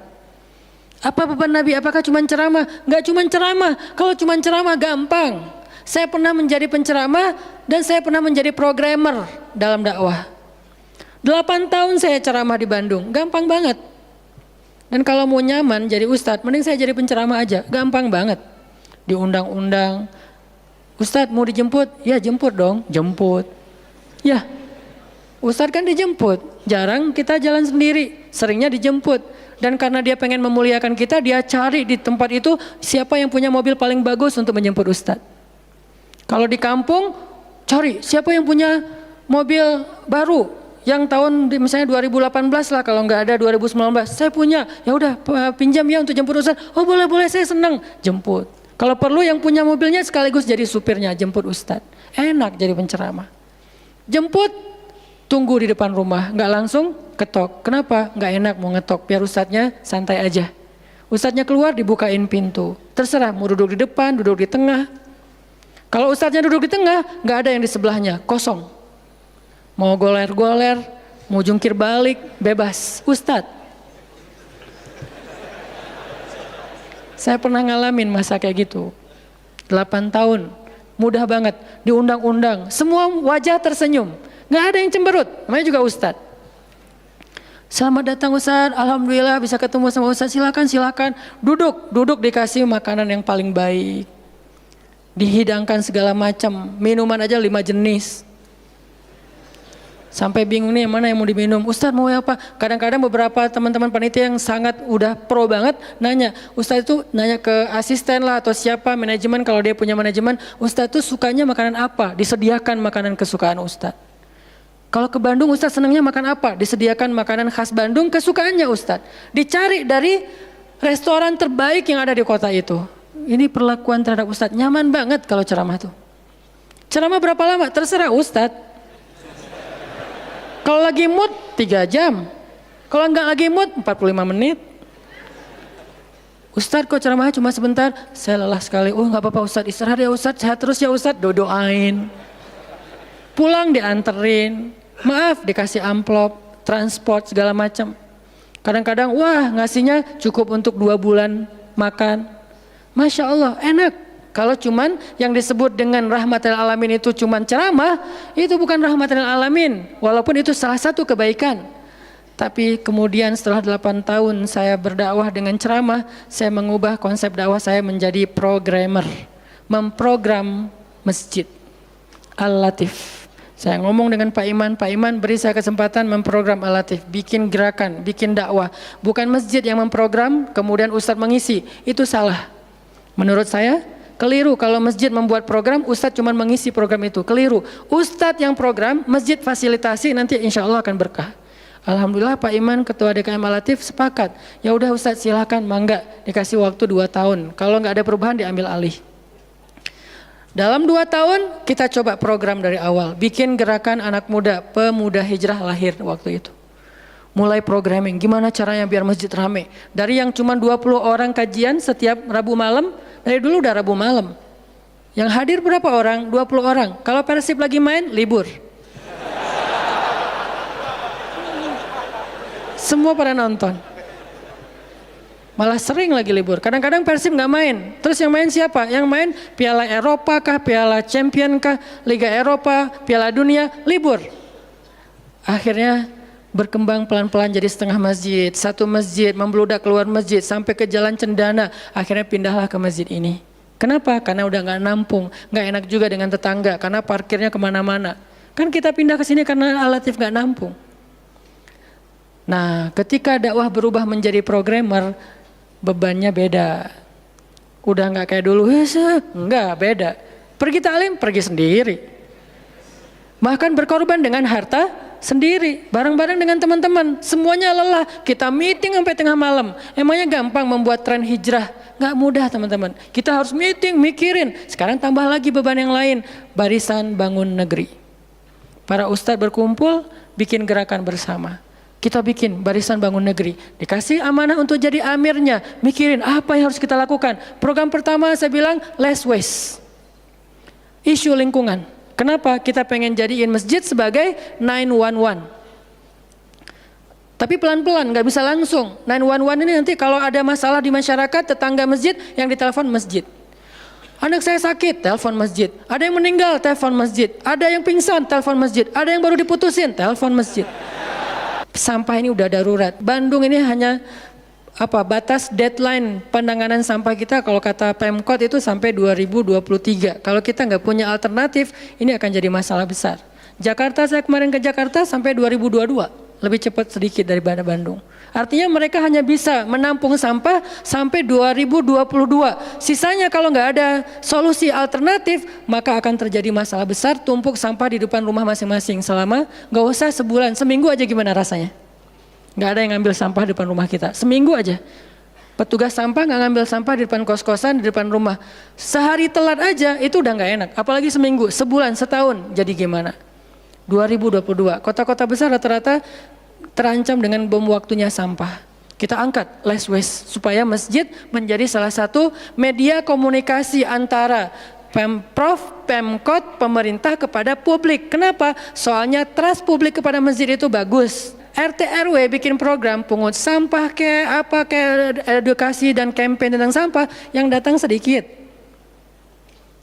Apa beban Nabi? Apakah cuma ceramah? Enggak cuma ceramah. Kalau cuma ceramah gampang. Saya pernah menjadi penceramah dan saya pernah menjadi programmer dalam dakwah. 8 tahun saya ceramah di Bandung, gampang banget. Dan kalau mau nyaman jadi ustadz, mending saya jadi penceramah aja, gampang banget. Diundang-undang, ustadz mau dijemput? Ya jemput dong, jemput. Ya, ustadz kan dijemput, jarang kita jalan sendiri, seringnya dijemput. Dan karena dia pengen memuliakan kita, dia cari di tempat itu siapa yang punya mobil paling bagus untuk menjemput ustadz. Kalau di kampung, cari siapa yang punya mobil baru yang tahun misalnya 2018 lah, kalau nggak ada 2019. Saya punya, ya udah pinjam ya untuk jemput ustadz. Oh boleh saya senang, jemput. Kalau perlu yang punya mobilnya sekaligus jadi supirnya, jemput ustadz. Enak jadi penceramah. Jemput, tunggu di depan rumah, nggak langsung ketok. Kenapa? Nggak enak mau ngetok, biar ustadznya santai aja. Ustadznya keluar dibukain pintu. Terserah mau duduk di depan, duduk di tengah. Kalau ustadznya duduk di tengah, nggak ada yang di sebelahnya, kosong. Mau goler-goler, mau jungkir balik, bebas. Ustadz. Saya pernah ngalamin masa kayak gitu. 8 tahun, mudah banget, diundang-undang. Semua wajah tersenyum, nggak ada yang cemberut, namanya juga ustadz. Selamat datang Ustadz, alhamdulillah bisa ketemu sama Ustadz, silakan. Duduk dikasih makanan yang paling baik. Dihidangkan segala macam, minuman aja 5 jenis. Sampai bingung nih mana yang mau diminum. Ustadz mau apa? Kadang-kadang beberapa teman-teman panitia yang sangat udah pro banget nanya. Ustadz itu nanya ke asisten lah atau siapa manajemen, kalau dia punya manajemen. Ustadz itu sukanya makanan apa? Disediakan makanan kesukaan Ustadz. Kalau ke Bandung Ustadz senangnya makan apa? Disediakan makanan khas Bandung kesukaannya Ustadz. Dicari dari restoran terbaik yang ada di kota itu. Ini perlakuan terhadap Ustadz, nyaman banget kalau ceramah tuh. Ceramah berapa lama? Terserah Ustadz. Kalau lagi mood 3 jam. Kalau enggak lagi mood 45 menit. Ustadz kok ceramahnya cuma sebentar? Saya lelah sekali. Oh enggak apa-apa Ustadz, istirahat ya Ustadz, sehat terus ya Ustadz, doain. Pulang dianterin, maaf dikasih amplop, transport segala macam. Kadang-kadang wah ngasihnya cukup untuk 2 bulan makan. Masya Allah enak. Kalau cuman yang disebut dengan rahmatil alamin itu cuman ceramah, itu bukan rahmatil alamin. Walaupun itu salah satu kebaikan. Tapi kemudian setelah 8 tahun saya berdakwah dengan ceramah, saya mengubah konsep dakwah saya menjadi programmer. Memprogram masjid. Al-Latif. Saya ngomong dengan Pak Iman beri saya kesempatan memprogram Al-Latif. Bikin gerakan, bikin dakwah. Bukan masjid yang memprogram, kemudian Ustadz mengisi. Itu salah. Menurut saya keliru kalau masjid membuat program, ustadz cuma mengisi program itu. Keliru. Ustadz yang program, masjid fasilitasi, nanti insya Allah akan berkah. Alhamdulillah Pak Iman, Ketua DKM Al-Latif sepakat. Ya udah Ustadz silakan, mangga dikasih waktu 2 tahun. Kalau nggak ada perubahan diambil alih. Dalam 2 tahun kita coba program dari awal. Bikin gerakan anak muda, pemuda hijrah lahir waktu itu. Mulai programming, gimana caranya biar masjid rame. Dari yang cuma 20 orang kajian setiap Rabu malam, dari dulu udah Rabu malam. Yang hadir berapa orang? 20 orang. Kalau Persib lagi main, libur. Semua pada nonton. Malah sering lagi libur. Kadang-kadang Persib nggak main. Terus yang main siapa? Yang main Piala Eropa kah, Piala Champion kah, Liga Eropa, Piala Dunia, libur. Akhirnya berkembang pelan-pelan jadi setengah masjid. Satu masjid membludak keluar masjid sampai ke Jalan Cendana. Akhirnya pindahlah ke masjid ini. Kenapa? Karena udah nggak nampung. Nggak enak juga dengan tetangga karena parkirnya kemana-mana. Kan kita pindah ke sini karena Al-Latif nggak nampung. Nah, ketika dakwah berubah menjadi programmer, bebannya beda. Udah nggak kayak dulu, enggak, beda. Pergi taklim, pergi sendiri. Bahkan berkorban dengan harta sendiri, bareng-bareng dengan teman-teman. Semuanya lelah, kita meeting sampai tengah malam. Emangnya gampang membuat tren hijrah? Nggak mudah teman-teman. Kita harus meeting, mikirin. Sekarang tambah lagi beban yang lain, Barisan Bangun Negeri. Para ustadz berkumpul, bikin gerakan bersama. Kita bikin Barisan Bangun Negeri, dikasih amanah untuk jadi amirnya, mikirin apa yang harus kita lakukan. Program pertama saya bilang less waste, isu lingkungan. Kenapa? Kita pengen jadiin masjid sebagai 911. Tapi pelan-pelan, nggak bisa langsung. 911 ini nanti kalau ada masalah di masyarakat, tetangga masjid yang ditelepon masjid. Anak saya sakit, telepon masjid. Ada yang meninggal, telepon masjid. Ada yang pingsan, telepon masjid. Ada yang baru diputusin, telepon masjid. Sampah ini udah darurat. Bandung ini hanya batas deadline penanganan sampah kita kalau kata Pemkot itu sampai 2023. Kalau kita nggak punya alternatif, ini akan jadi masalah besar. Jakarta, saya kemarin ke Jakarta sampai 2022, lebih cepat sedikit daripada Bandung. Artinya mereka hanya bisa menampung sampah sampai 2022. Sisanya kalau nggak ada solusi alternatif, maka akan terjadi masalah besar, tumpuk sampah di depan rumah masing-masing selama nggak usah sebulan, seminggu aja gimana rasanya? Nggak ada yang ngambil sampah di depan rumah kita, seminggu aja. Petugas sampah nggak ngambil sampah di depan kos-kosan, di depan rumah. Sehari telat aja itu udah nggak enak, apalagi seminggu, sebulan, setahun, jadi gimana? 2022, kota-kota besar rata-rata terancam dengan bom waktunya sampah. Kita angkat less waste supaya masjid menjadi salah satu media komunikasi antara Pemprov, Pemkot, pemerintah kepada publik. Kenapa? Soalnya trust publik kepada masjid itu bagus. RT RW bikin program pungut sampah kayak edukasi dan campaign tentang sampah, yang datang sedikit.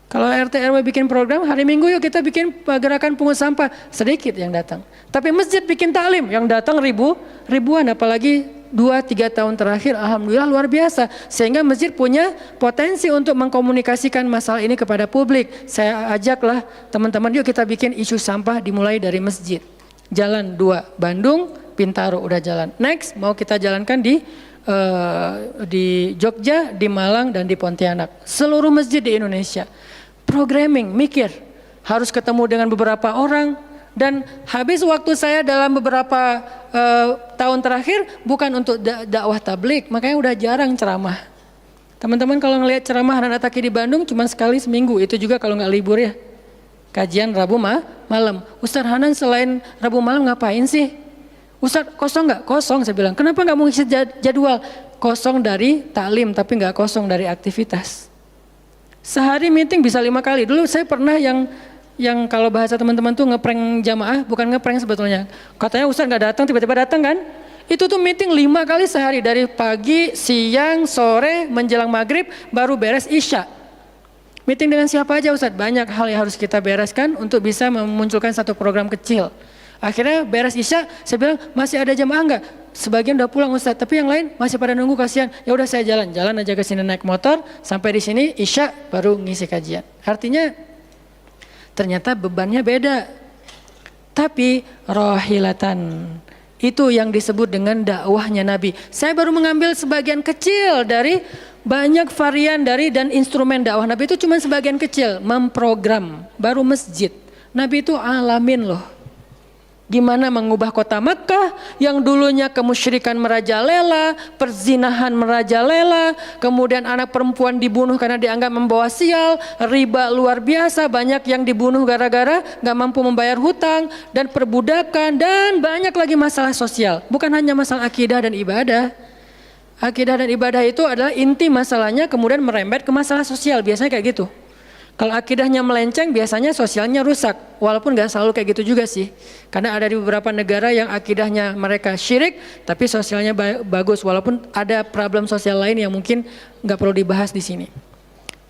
Kalau RT RW bikin program, hari Minggu yuk kita bikin gerakan pungut sampah, sedikit yang datang. Tapi masjid bikin taklim, yang datang ribuan, apalagi 2-3 tahun terakhir, alhamdulillah luar biasa. Sehingga masjid punya potensi untuk mengkomunikasikan masalah ini kepada publik. Saya ajaklah teman-teman, yuk kita bikin isu sampah dimulai dari masjid. Jalan 2, Bandung, Bintaro udah jalan. Next mau kita jalankan di Jogja, di Malang, dan di Pontianak. Seluruh masjid di Indonesia. Programming, mikir, harus ketemu dengan beberapa orang, dan habis waktu saya dalam beberapa tahun terakhir bukan untuk dakwah tablik, makanya udah jarang ceramah. Teman-teman kalau ngelihat ceramah anak Taki di Bandung cuma sekali seminggu, itu juga kalau nggak libur ya. Kajian Rabu malam. Ustaz Hanan selain Rabu malam ngapain sih? Ustaz kosong nggak? Kosong, saya bilang. Kenapa nggak mau ngisi jadwal? Kosong dari taklim tapi nggak kosong dari aktivitas. Sehari meeting bisa 5 kali. Dulu saya pernah yang kalau bahasa teman-teman tuh ngeprank jamaah, bukan ngeprank sebetulnya. Katanya Ustaz nggak datang, tiba-tiba datang kan? Itu tuh meeting 5 kali sehari, dari pagi, siang, sore, menjelang maghrib, baru beres isya. Meeting dengan siapa aja Ustaz? Banyak hal yang harus kita bereskan untuk bisa memunculkan satu program kecil. Akhirnya beres isya, saya bilang masih ada jamaah enggak? Sebagian udah pulang Ustaz, tapi yang lain masih pada nunggu, kasihan. Ya udah saya jalan aja ke sini naik motor, sampai di sini isya baru ngisi kajian. Artinya ternyata bebannya beda. Tapi rohilatan itu yang disebut dengan dakwahnya Nabi. Saya baru mengambil sebagian kecil dari banyak varian dari dan instrumen dakwah Nabi, itu cuma sebagian kecil, memprogram, baru masjid. Nabi itu alamin loh. Gimana mengubah kota Mekah yang dulunya kemusyrikan merajalela, perzinahan merajalela, kemudian anak perempuan dibunuh karena dianggap membawa sial, riba luar biasa, banyak yang dibunuh gara-gara gak mampu membayar hutang, dan perbudakan, dan banyak lagi masalah sosial. Bukan hanya masalah akidah dan ibadah. Akidah dan ibadah itu adalah inti masalahnya, kemudian merembet ke masalah sosial, biasanya kayak gitu. Kalau akidahnya melenceng, biasanya sosialnya rusak. Walaupun gak selalu kayak gitu juga sih. Karena ada di beberapa negara yang akidahnya mereka syirik, tapi sosialnya bagus. Walaupun ada problem sosial lain yang mungkin gak perlu dibahas di sini.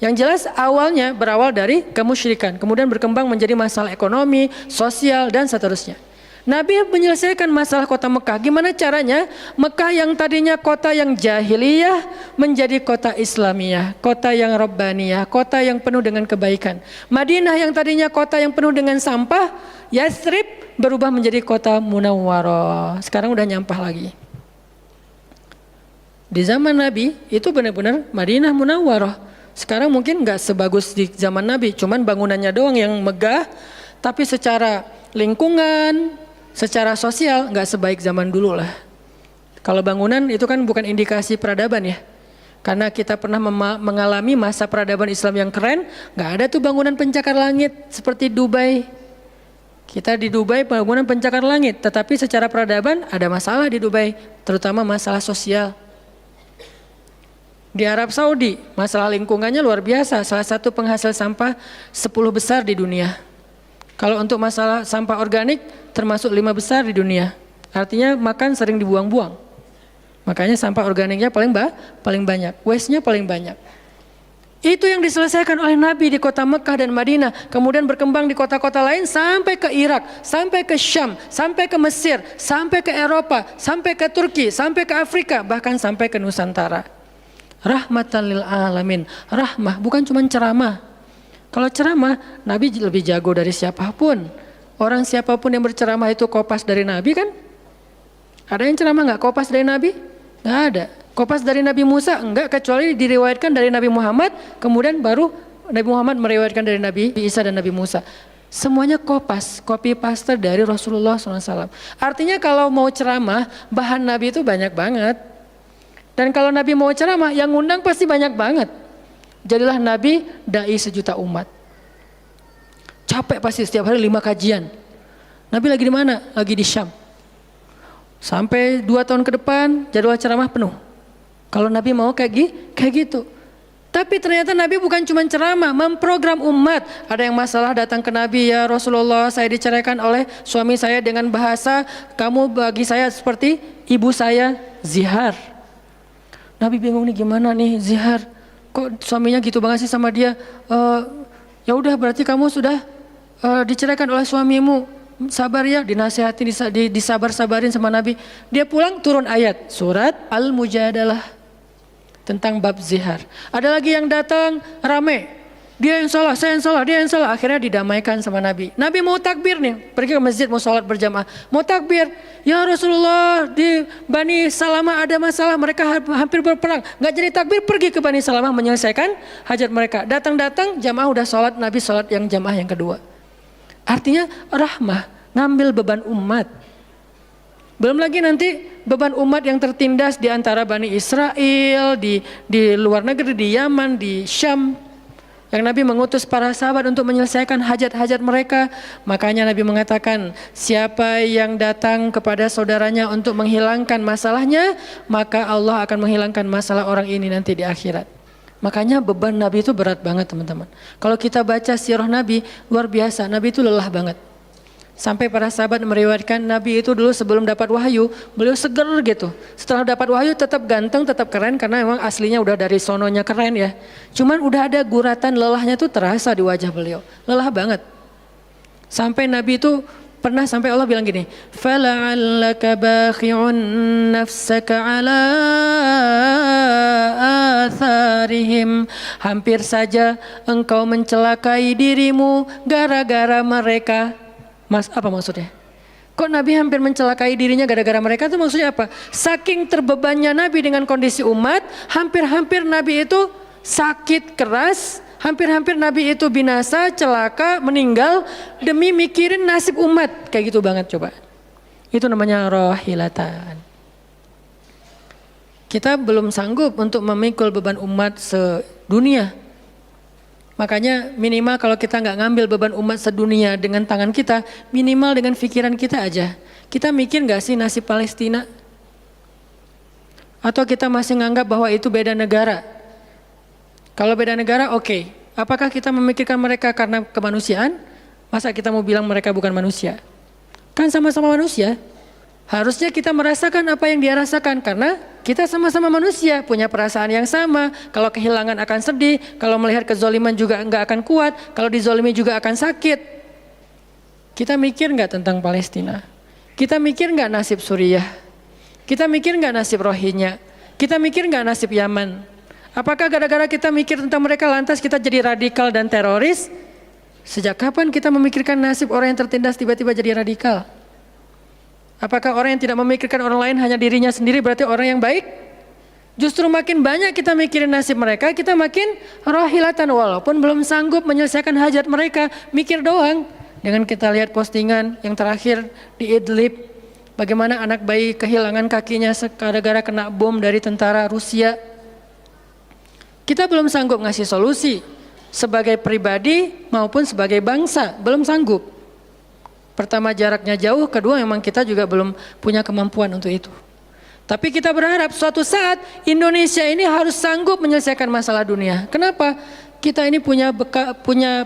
Yang jelas awalnya berawal dari kemusyrikan, kemudian berkembang menjadi masalah ekonomi, sosial, dan seterusnya. Nabi menyelesaikan masalah kota Mekah. Gimana caranya? Mekah yang tadinya kota yang jahiliyah menjadi kota Islamiyah, kota yang Rabbaniyah, kota yang penuh dengan kebaikan. Madinah yang tadinya kota yang penuh dengan sampah, Yathrib berubah menjadi kota Munawwarah. Sekarang udah nyampah lagi. Di zaman Nabi itu benar-benar Madinah Munawwarah. Sekarang mungkin nggak sebagus di zaman Nabi, cuman bangunannya doang yang megah, tapi secara lingkungan, secara sosial nggak sebaik zaman dulu lah. Kalau bangunan itu kan bukan indikasi peradaban ya. Karena kita pernah mengalami masa peradaban Islam yang keren, nggak ada tuh bangunan pencakar langit seperti Dubai. Kita di Dubai bangunan pencakar langit, tetapi secara peradaban ada masalah di Dubai, terutama masalah sosial. Di Arab Saudi, masalah lingkungannya luar biasa, salah satu penghasil sampah 10 besar di dunia. Kalau untuk masalah sampah organik termasuk 5 besar di dunia. Artinya makan sering dibuang-buang. Makanya sampah organiknya paling banyak, waste-nya paling banyak. Itu yang diselesaikan oleh Nabi di kota Mekah dan Madinah, kemudian berkembang di kota-kota lain sampai ke Irak, sampai ke Syam, sampai ke Mesir, sampai ke Eropa, sampai ke Turki, sampai ke Afrika, bahkan sampai ke Nusantara. Rahmatan lil alamin, rahmah bukan cuma ceramah. Kalau ceramah, Nabi lebih jago dari siapapun. Orang siapapun yang berceramah itu kopas dari Nabi kan? Ada yang ceramah nggak kopas dari Nabi? Nggak ada. Kopas dari Nabi Musa? Enggak, kecuali diriwayatkan dari Nabi Muhammad, kemudian baru Nabi Muhammad meriwayatkan dari Nabi Isa dan Nabi Musa. Semuanya kopas, copy paste dari Rasulullah SAW. Artinya kalau mau ceramah, bahan Nabi itu banyak banget. Dan kalau Nabi mau ceramah, yang ngundang pasti banyak banget. Jadilah Nabi dai sejuta umat. Capek pasti setiap hari 5 kajian. Nabi lagi di mana? Lagi di Syam. Sampai 2 tahun ke depan jadwal ceramah penuh. Kalau Nabi mau kayak gitu. Tapi ternyata Nabi bukan cuma ceramah, memprogram umat. Ada yang masalah datang ke Nabi, ya Rasulullah, saya diceraikan oleh suami saya dengan bahasa kamu bagi saya seperti ibu saya, zihar. Nabi bingung nih, gimana nih zihar? Kok suaminya gitu banget sih sama dia? Ya udah, berarti kamu sudah diceraikan oleh suamimu. Sabar ya, dinasihati, disabar-sabarin sama Nabi. Dia pulang turun ayat surat Al-Mujadalah tentang bab zihar. Ada lagi yang datang rame. Dia yang salah, saya yang salah, dia yang salah. Akhirnya didamaikan sama Nabi. Nabi mau takbir nih, pergi ke masjid mau sholat berjamaah. Mau takbir, ya Rasulullah, di Bani Salamah ada masalah, mereka hampir berperang. Nggak jadi takbir, pergi ke Bani Salamah menyelesaikan hajat mereka. Datang-datang jamaah udah sholat, Nabi sholat yang jamaah yang kedua. Artinya rahmah, ngambil beban umat. Belum lagi nanti beban umat yang tertindas di antara Bani Israel, di luar negeri, di Yaman, di Syam. Yang Nabi mengutus para sahabat untuk menyelesaikan hajat-hajat mereka. Makanya Nabi mengatakan, siapa yang datang kepada saudaranya untuk menghilangkan masalahnya, maka Allah akan menghilangkan masalah orang ini nanti di akhirat. Makanya beban Nabi itu berat banget teman-teman. Kalau kita baca sirah Nabi, luar biasa, Nabi itu lelah banget. Sampai para sahabat meriwayatkan Nabi itu dulu sebelum dapat wahyu, beliau seger gitu. Setelah dapat wahyu tetap ganteng, tetap keren karena memang aslinya udah dari sononya keren ya. Cuman udah ada guratan lelahnya tuh terasa di wajah beliau. Lelah banget. Sampai Nabi itu pernah sampai Allah bilang gini, "Fala'allaka bakhi'un nafsaka 'ala atharihim." Hampir saja engkau mencelakai dirimu gara-gara mereka. Apa maksudnya? Kok Nabi hampir mencelakai dirinya gara-gara mereka, itu maksudnya apa? Saking terbebannya Nabi dengan kondisi umat, hampir-hampir Nabi itu sakit keras, hampir-hampir Nabi itu binasa, celaka, meninggal demi mikirin nasib umat. Kayak gitu banget coba. Itu namanya rohilatan. Kita belum sanggup untuk memikul beban umat sedunia. Makanya minimal kalau kita nggak ngambil beban umat sedunia dengan tangan kita, minimal dengan pikiran kita aja. Kita mikir nggak sih nasib Palestina? Atau kita masih nganggap bahwa itu beda negara? Kalau beda negara oke. Apakah kita memikirkan mereka karena kemanusiaan? Masa kita mau bilang mereka bukan manusia? Kan sama-sama manusia. Harusnya kita merasakan apa yang dia rasakan karena kita sama-sama manusia, punya perasaan yang sama. Kalau kehilangan akan sedih, kalau melihat kezoliman juga nggak akan kuat, kalau dizolimi juga akan sakit. Kita mikir nggak tentang Palestina? Kita mikir nggak nasib Suriah? Kita mikir nggak nasib Rohingya? Kita mikir nggak nasib Yaman? Apakah gara-gara kita mikir tentang mereka lantas kita jadi radikal dan teroris? Sejak kapan kita memikirkan nasib orang yang tertindas tiba-tiba jadi radikal? Apakah orang yang tidak memikirkan orang lain hanya dirinya sendiri berarti orang yang baik? Justru makin banyak kita mikirin nasib mereka, kita makin rohilatan walaupun belum sanggup menyelesaikan hajat mereka, mikir doang. Dengan kita lihat postingan yang terakhir di Idlib, bagaimana anak bayi kehilangan kakinya gara-gara kena bom dari tentara Rusia. Kita belum sanggup ngasih solusi sebagai pribadi maupun sebagai bangsa, belum sanggup. Pertama jaraknya jauh, kedua memang kita juga belum punya kemampuan untuk itu. Tapi kita berharap suatu saat Indonesia ini harus sanggup menyelesaikan masalah dunia. Kenapa? Kita ini punya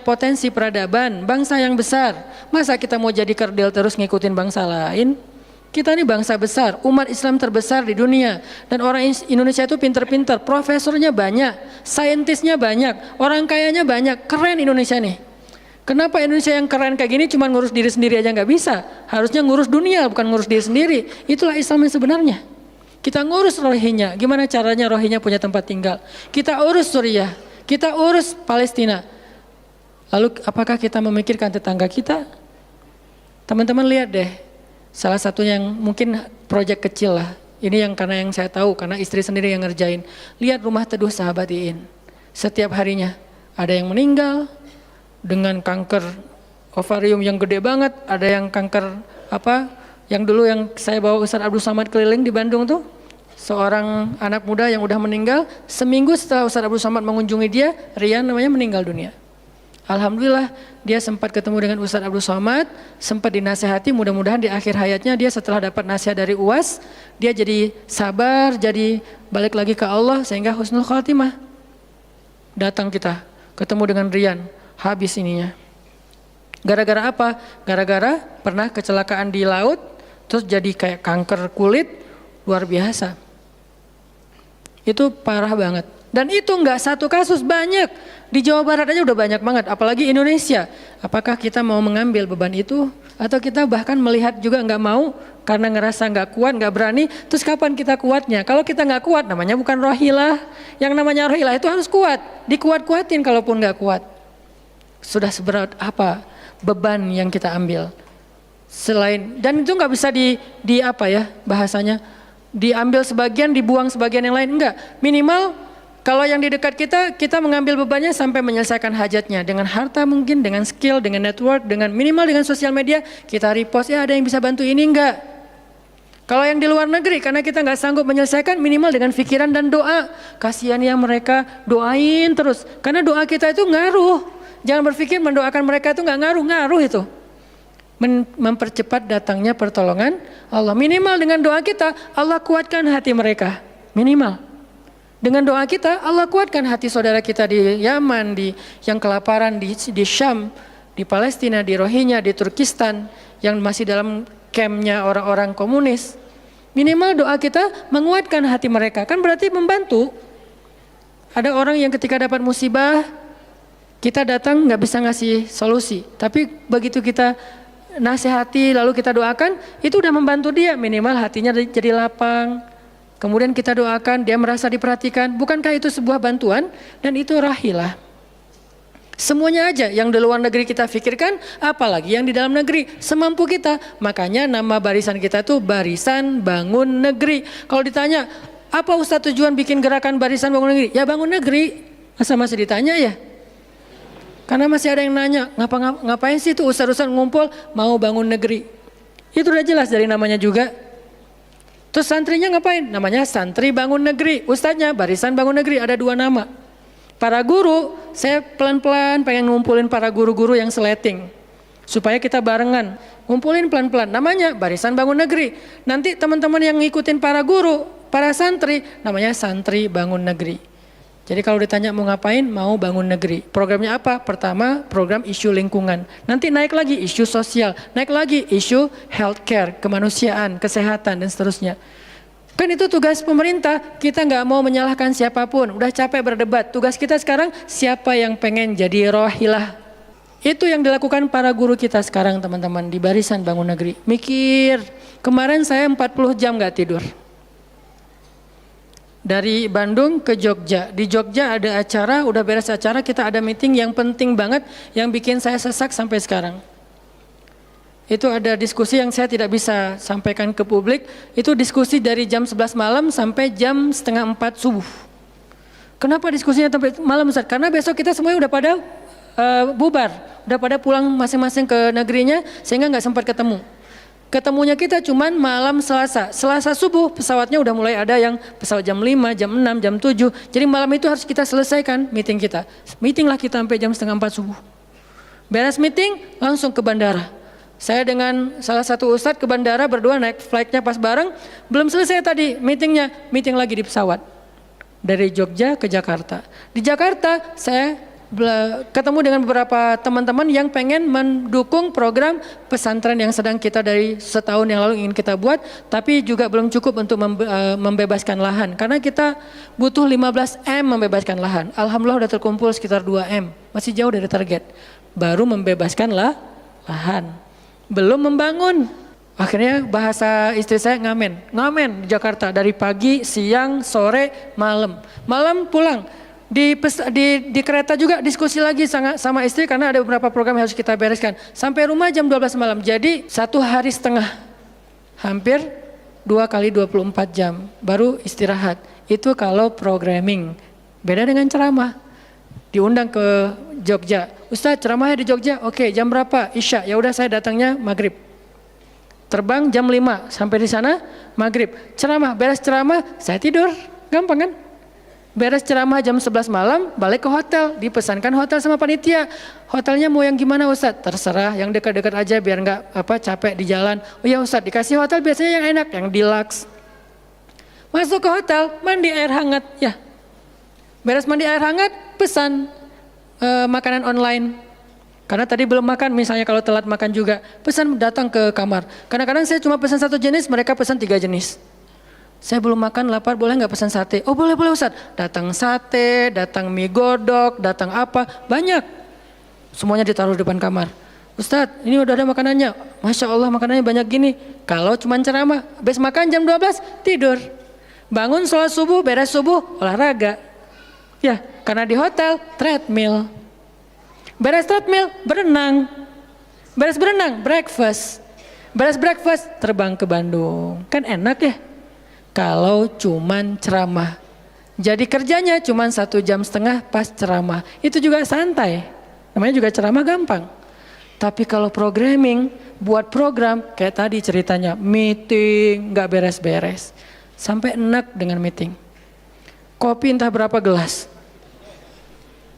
potensi peradaban, bangsa yang besar. Masa kita mau jadi kerdil terus ngikutin bangsa lain? Kita ini bangsa besar, umat Islam terbesar di dunia. Dan orang Indonesia itu pinter-pinter, profesornya banyak, saintisnya banyak, orang kayanya banyak, keren Indonesia nih. Kenapa Indonesia yang keren kayak gini cuma ngurus diri sendiri aja nggak bisa? Harusnya ngurus dunia bukan ngurus diri sendiri. Itulah Islam yang sebenarnya. Kita ngurus Rohingya, gimana caranya Rohingya punya tempat tinggal? Kita urus Suriah, kita urus Palestina. Lalu apakah kita memikirkan tetangga kita? Teman-teman lihat deh, salah satu yang mungkin proyek kecil lah. Ini yang karena yang saya tahu, karena istri sendiri yang ngerjain. Lihat rumah teduh Sahabat Iin. Setiap harinya ada yang meninggal dengan kanker ovarium yang gede banget, ada yang kanker yang dulu yang saya bawa Ustaz Abdul Somad keliling di Bandung tuh, seorang anak muda yang udah meninggal, seminggu setelah Ustaz Abdul Somad mengunjungi dia, Rian namanya, meninggal dunia. Alhamdulillah dia sempat ketemu dengan Ustaz Abdul Somad, sempat dinasehati, mudah-mudahan di akhir hayatnya dia setelah dapat nasihat dari UAS, dia jadi sabar, jadi balik lagi ke Allah sehingga husnul khatimah. Datang kita ketemu dengan Rian, habis ininya. Gara-gara apa? Gara-gara pernah kecelakaan di laut, terus jadi kayak kanker kulit, luar biasa. Itu parah banget. Dan itu enggak satu kasus, banyak. Di Jawa Barat aja udah banyak banget, apalagi Indonesia. Apakah kita mau mengambil beban itu? Atau kita bahkan melihat juga enggak mau, karena ngerasa enggak kuat, enggak berani, terus kapan kita kuatnya? Kalau kita enggak kuat, namanya bukan rohilah. Yang namanya rohilah itu harus kuat, dikuat-kuatin kalaupun enggak kuat. Sudah seberat apa beban yang kita ambil selain, dan itu nggak bisa bahasanya diambil sebagian dibuang sebagian yang lain, enggak. Minimal kalau yang di dekat kita mengambil bebannya sampai menyelesaikan hajatnya dengan harta, mungkin dengan skill, dengan network, dengan minimal dengan sosial media kita repost, ya ada yang bisa bantu ini, enggak. Kalau yang di luar negeri karena kita nggak sanggup menyelesaikan, minimal dengan pikiran dan doa, kasihan ya mereka, doain terus karena doa kita itu ngaruh. Jangan berpikir mendoakan mereka itu nggak ngaruh itu. Mempercepat datangnya pertolongan Allah. Minimal dengan doa kita, Allah kuatkan hati mereka. Minimal. Dengan doa kita, Allah kuatkan hati saudara kita di Yaman, yang kelaparan, di Syam, di Palestina, di Rohingya, di Turkistan, yang masih dalam campnya orang-orang komunis. Minimal doa kita menguatkan hati mereka. Kan berarti membantu. Ada orang yang ketika dapat musibah, kita datang nggak bisa ngasih solusi, tapi begitu kita nasihati lalu kita doakan, itu udah membantu dia, minimal hatinya jadi lapang. Kemudian kita doakan, dia merasa diperhatikan. Bukankah itu sebuah bantuan? Dan itu rahilah. Semuanya aja yang di luar negeri kita pikirkan, apalagi yang di dalam negeri, semampu kita. Makanya nama barisan kita tuh Barisan Bangun Negeri. Kalau ditanya, apa Ustaz tujuan bikin gerakan Barisan Bangun Negeri? Ya bangun negeri. Masa masih ditanya ya? Karena masih ada yang nanya, ngapain sih tuh ustaz-ustaz ngumpul mau bangun negeri? Itu udah jelas dari namanya juga. Terus santrinya ngapain? Namanya Santri Bangun Negeri. Ustadznya Barisan Bangun Negeri, ada 2 nama. Para guru, saya pelan-pelan pengen ngumpulin para guru-guru yang seleting. Supaya kita barengan, ngumpulin pelan-pelan. Namanya Barisan Bangun Negeri. Nanti teman-teman yang ngikutin para guru, para santri, namanya Santri Bangun Negeri. Jadi kalau ditanya mau ngapain, mau bangun negeri. Programnya apa? Pertama, program isu lingkungan. Nanti naik lagi isu sosial, naik lagi isu healthcare, kemanusiaan, kesehatan, dan seterusnya. Kan itu tugas pemerintah, kita nggak mau menyalahkan siapapun, udah capek berdebat. Tugas kita sekarang, siapa yang pengen jadi rohilah? Itu yang dilakukan para guru kita sekarang teman-teman di Barisan Bangun Negeri. Mikir, kemarin saya 40 jam nggak tidur. Dari Bandung ke Jogja, di Jogja ada acara, udah beres acara, kita ada meeting yang penting banget, yang bikin saya sesak sampai sekarang. Itu ada diskusi yang saya tidak bisa sampaikan ke publik. Itu diskusi dari jam 11 malam sampai jam setengah 4 subuh. Kenapa diskusinya sampai malam Ustaz? Karena besok kita semuanya udah pada bubar. Udah pada pulang masing-masing ke negerinya sehingga nggak sempat ketemu. Ketemunya kita cuman malam Selasa. Selasa subuh pesawatnya udah mulai ada yang pesawat jam 5, jam 6, jam 7. Jadi malam itu harus kita selesaikan meeting kita. Meeting lah kita sampai jam setengah 4 subuh. Beres meeting langsung ke bandara. Saya dengan salah satu ustadz ke bandara berdua naik flightnya pas bareng. Belum selesai tadi meetingnya, meeting lagi di pesawat. Dari Jogja ke Jakarta. Di Jakarta saya ketemu dengan beberapa teman-teman yang pengen mendukung program pesantren yang sedang kita dari setahun yang lalu ingin kita buat. Tapi juga belum cukup untuk membebaskan lahan. Karena kita butuh 15 M membebaskan lahan. Alhamdulillah udah terkumpul sekitar 2 M. Masih jauh dari target. Baru membebaskan lahan. Belum membangun. Akhirnya bahasa istri saya ngamen di Jakarta dari pagi, siang, sore, malam. Malam pulang. Di kereta juga diskusi lagi sama istri karena ada beberapa program yang harus kita bereskan. Sampai rumah jam 12 malam. Jadi 1 hari setengah. Hampir 2 kali 24 jam. Baru istirahat. Itu kalau programming. Beda dengan ceramah. Diundang ke Jogja. Ustaz ceramahnya di Jogja, oke jam berapa? Isya, ya udah saya datangnya maghrib. Terbang jam 5, sampai di sana maghrib. Ceramah, beres ceramah, saya tidur. Gampang kan? Beres ceramah jam 11 malam, balik ke hotel. Dipesankan hotel sama panitia. Hotelnya mau yang gimana Ustaz? Terserah, yang dekat-dekat aja biar nggak capek di jalan. Oh ya Ustaz, dikasih hotel biasanya yang enak, yang deluxe. Masuk ke hotel, mandi air hangat. Ya, beres mandi air hangat, pesan makanan online. Karena tadi belum makan, misalnya kalau telat makan juga, pesan datang ke kamar. Kadang-kadang saya cuma pesan 1 jenis, mereka pesan 3 jenis. Saya belum makan, lapar, boleh nggak pesan sate? Oh boleh Ustaz. Datang sate, datang mie godok, datang apa, banyak. Semuanya ditaruh di depan kamar. Ustaz, ini udah ada makanannya. Masya Allah makanannya banyak gini. Kalau cuma ceramah, habis makan jam 12, tidur. Bangun sholat subuh, beres subuh, olahraga. Ya, karena di hotel, treadmill. Beres treadmill, berenang. Beres berenang, breakfast. Beres breakfast, terbang ke Bandung. Kan enak ya? Kalau cuman ceramah. Jadi kerjanya cuman 1,5 jam pas ceramah. Itu juga santai. Namanya juga ceramah gampang. Tapi kalau programming, buat program, kayak tadi ceritanya, meeting, gak beres-beres. Sampai enak dengan meeting. Kopi entah berapa gelas.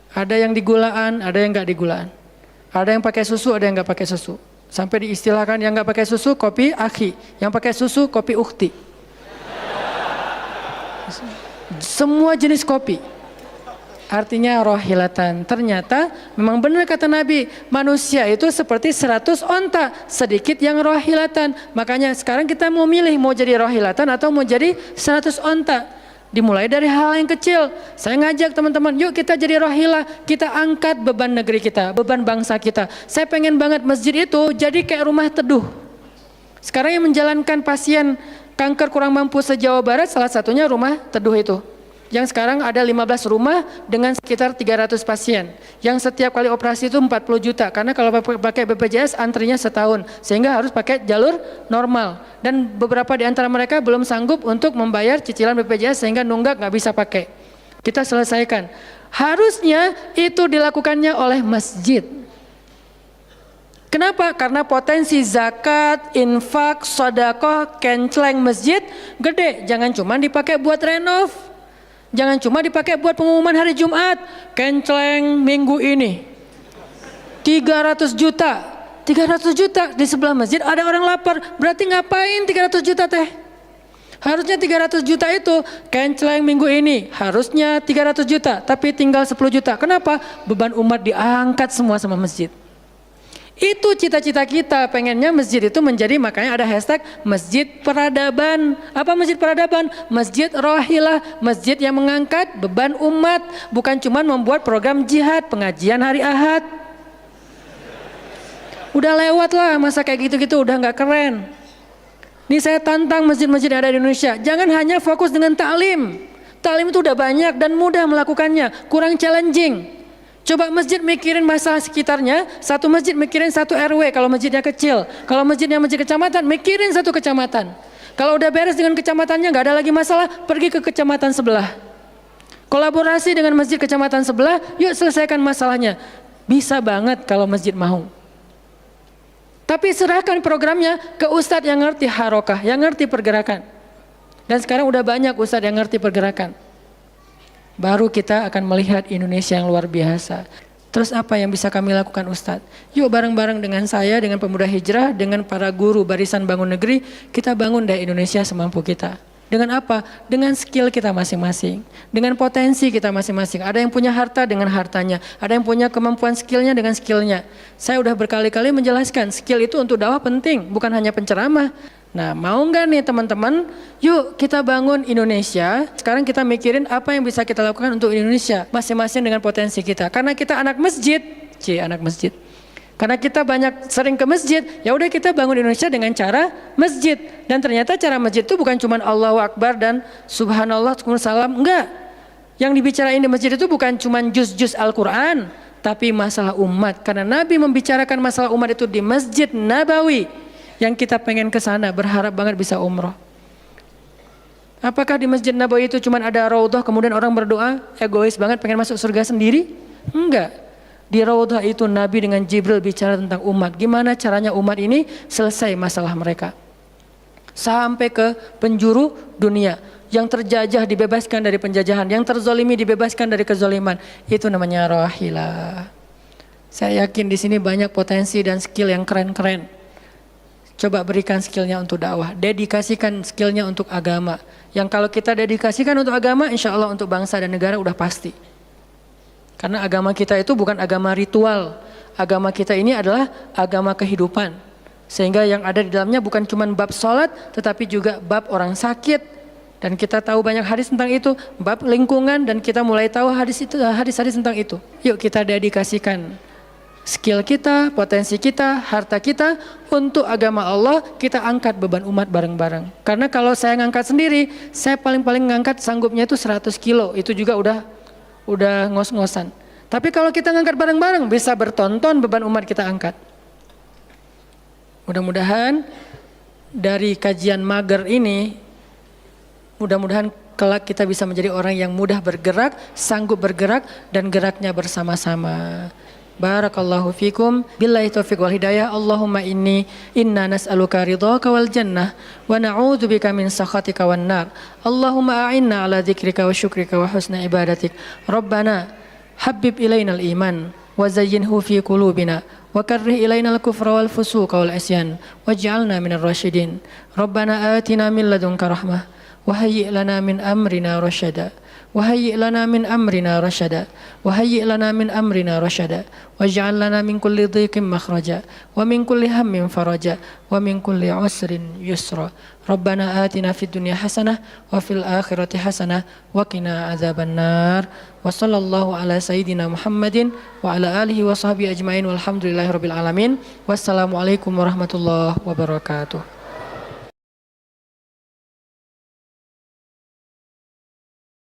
Ada yang digulaan, ada yang nggak digulaan. Ada yang pakai susu, ada yang nggak pakai susu. Sampai diistilahkan yang nggak pakai susu kopi akhi, yang pakai susu kopi ukhti. Semua jenis kopi. Artinya rohilatan. Ternyata memang benar kata Nabi, manusia itu seperti 100 onta, sedikit yang rohilatan. Makanya sekarang kita mau milih mau jadi rohilatan atau mau jadi 100 onta. Dimulai dari hal yang kecil. Saya ngajak teman-teman, yuk kita jadi rohilah, kita angkat beban negeri kita, beban bangsa kita. Saya pengen banget masjid itu jadi kayak rumah teduh. Sekarang yang menjalankan pasien kanker kurang mampu se-Jawa Barat, salah satunya rumah teduh itu. Yang sekarang ada 15 rumah dengan sekitar 300 pasien. Yang setiap kali operasi itu 40 juta. Karena kalau pakai BPJS antrinya setahun. Sehingga harus pakai jalur normal. Dan beberapa di antara mereka belum sanggup untuk membayar cicilan BPJS sehingga nunggak nggak bisa pakai. Kita selesaikan. Harusnya itu dilakukannya oleh masjid. Kenapa? Karena potensi zakat, infak, sedekah, kenceleng masjid gede. Jangan cuma dipakai buat renov. Jangan cuma dipakai buat pengumuman hari Jumat. Kenceleng minggu ini 300 juta. 300 juta di sebelah masjid ada orang lapar. Berarti ngapain 300 juta teh? Harusnya 300 juta itu kenceleng minggu ini. Harusnya 300 juta. Tapi tinggal 10 juta. Kenapa? Beban umat diangkat semua sama masjid. Itu cita-cita kita, pengennya masjid itu menjadi, makanya ada hashtag masjid peradaban. Apa masjid peradaban? Masjid rohilah, masjid yang mengangkat beban umat, bukan cuma membuat program jihad, pengajian hari Ahad. Udah lewat lah masa kayak gitu-gitu, udah nggak keren. Ini saya tantang masjid-masjid yang ada di Indonesia, jangan hanya fokus dengan taklim. Taklim itu udah banyak dan mudah melakukannya, kurang challenging. Coba masjid mikirin masalah sekitarnya, satu masjid mikirin satu RW kalau masjidnya kecil. Kalau masjidnya masjid kecamatan, mikirin satu kecamatan. Kalau udah beres dengan kecamatannya, nggak ada lagi masalah, pergi ke kecamatan sebelah. Kolaborasi dengan masjid kecamatan sebelah, yuk selesaikan masalahnya. Bisa banget kalau masjid mau. Tapi serahkan programnya ke ustadz yang ngerti harokah, yang ngerti pergerakan. Dan sekarang udah banyak ustadz yang ngerti pergerakan. Baru kita akan melihat Indonesia yang luar biasa. Terus apa yang bisa kami lakukan Ustadz? Yuk bareng-bareng dengan saya, dengan pemuda hijrah, dengan para guru barisan bangun negeri, kita bangun deh Indonesia semampu kita. Dengan apa? Dengan skill kita masing-masing. Dengan potensi kita masing-masing. Ada yang punya harta dengan hartanya. Ada yang punya kemampuan skillnya dengan skillnya. Saya udah berkali-kali menjelaskan, skill itu untuk dakwah penting, bukan hanya penceramah. Nah, mau nggak nih teman-teman? Yuk kita bangun Indonesia. Sekarang kita mikirin apa yang bisa kita lakukan untuk Indonesia, masing-masing dengan potensi kita. Karena kita anak masjid, anak masjid. Karena kita banyak sering ke masjid, ya udah kita bangun Indonesia dengan cara masjid. Dan ternyata cara masjid itu bukan cuma Allahu Akbar dan Subhanallah, salam, enggak. Yang dibicarain di masjid itu bukan cuma juz-juz Al-Quran, tapi masalah umat. Karena Nabi membicarakan masalah umat itu di Masjid Nabawi. Yang kita pengen ke sana, berharap banget bisa umroh. Apakah di Masjid Nabawi itu cuma ada raudhah kemudian orang berdoa egois banget pengen masuk surga sendiri? Enggak. Di raudhah itu Nabi dengan Jibril bicara tentang umat. Gimana caranya umat ini selesai masalah mereka. Sampai ke penjuru dunia. Yang terjajah dibebaskan dari penjajahan, yang terzolimi dibebaskan dari kezoliman. Itu namanya rahilah. Saya yakin di sini banyak potensi dan skill yang keren-keren. Coba berikan skillnya untuk dakwah, dedikasikan skillnya untuk agama. Yang kalau kita dedikasikan untuk agama, insya Allah untuk bangsa dan negara udah pasti. Karena agama kita itu bukan agama ritual. Agama kita ini adalah agama kehidupan. Sehingga yang ada di dalamnya bukan cuma bab sholat, tetapi juga bab orang sakit. Dan kita tahu banyak hadis tentang itu, bab lingkungan, dan kita mulai tahu hadis-hadis tentang itu. Yuk kita dedikasikan skill kita, potensi kita, harta kita untuk agama Allah, kita angkat beban umat bareng-bareng. Karena kalau saya ngangkat sendiri, saya paling-paling ngangkat sanggupnya itu 100 kilo, itu juga udah ngos-ngosan. Tapi kalau kita ngangkat bareng-bareng, bisa bertonton beban umat kita angkat. Mudah-mudahan dari kajian mager ini, mudah-mudahan kelak kita bisa menjadi orang yang mudah bergerak, sanggup bergerak, dan geraknya bersama-sama. Barakallahu fikum, billahi taufiq wal hidayah. Allahumma inna nas'aluka ridhaka wal jannah wa na'udzubika min sakhatika wan nar. Allahumma a'inna ala dzikrika wa syukrika wa husna ibadatik. Rabbana habbib ilainal iman wa zayyinhu fi qulubina wa karrih ilainal kufra wal fusuqa wal isyan waj'alna minar rasyidin. Rabbana atina min ladunka rahmah wa hayyi' lana min amrina rasyada. وهيئ لنا من أمرنا رشدا وهيئ لنا من أمرنا رشدا واجعل لنا من كل ضيق مخرجا ومن كل هم فرجا ومن كل عسر يسرا ربنا آتنا في الدنيا حسنة وفي الآخرة حسنة وقنا عذاب النار وصلى الله على سيدنا محمد وعلى آله وصحبه أجمعين والحمد لله رب العالمين والسلام عليكم ورحمة الله وبركاته.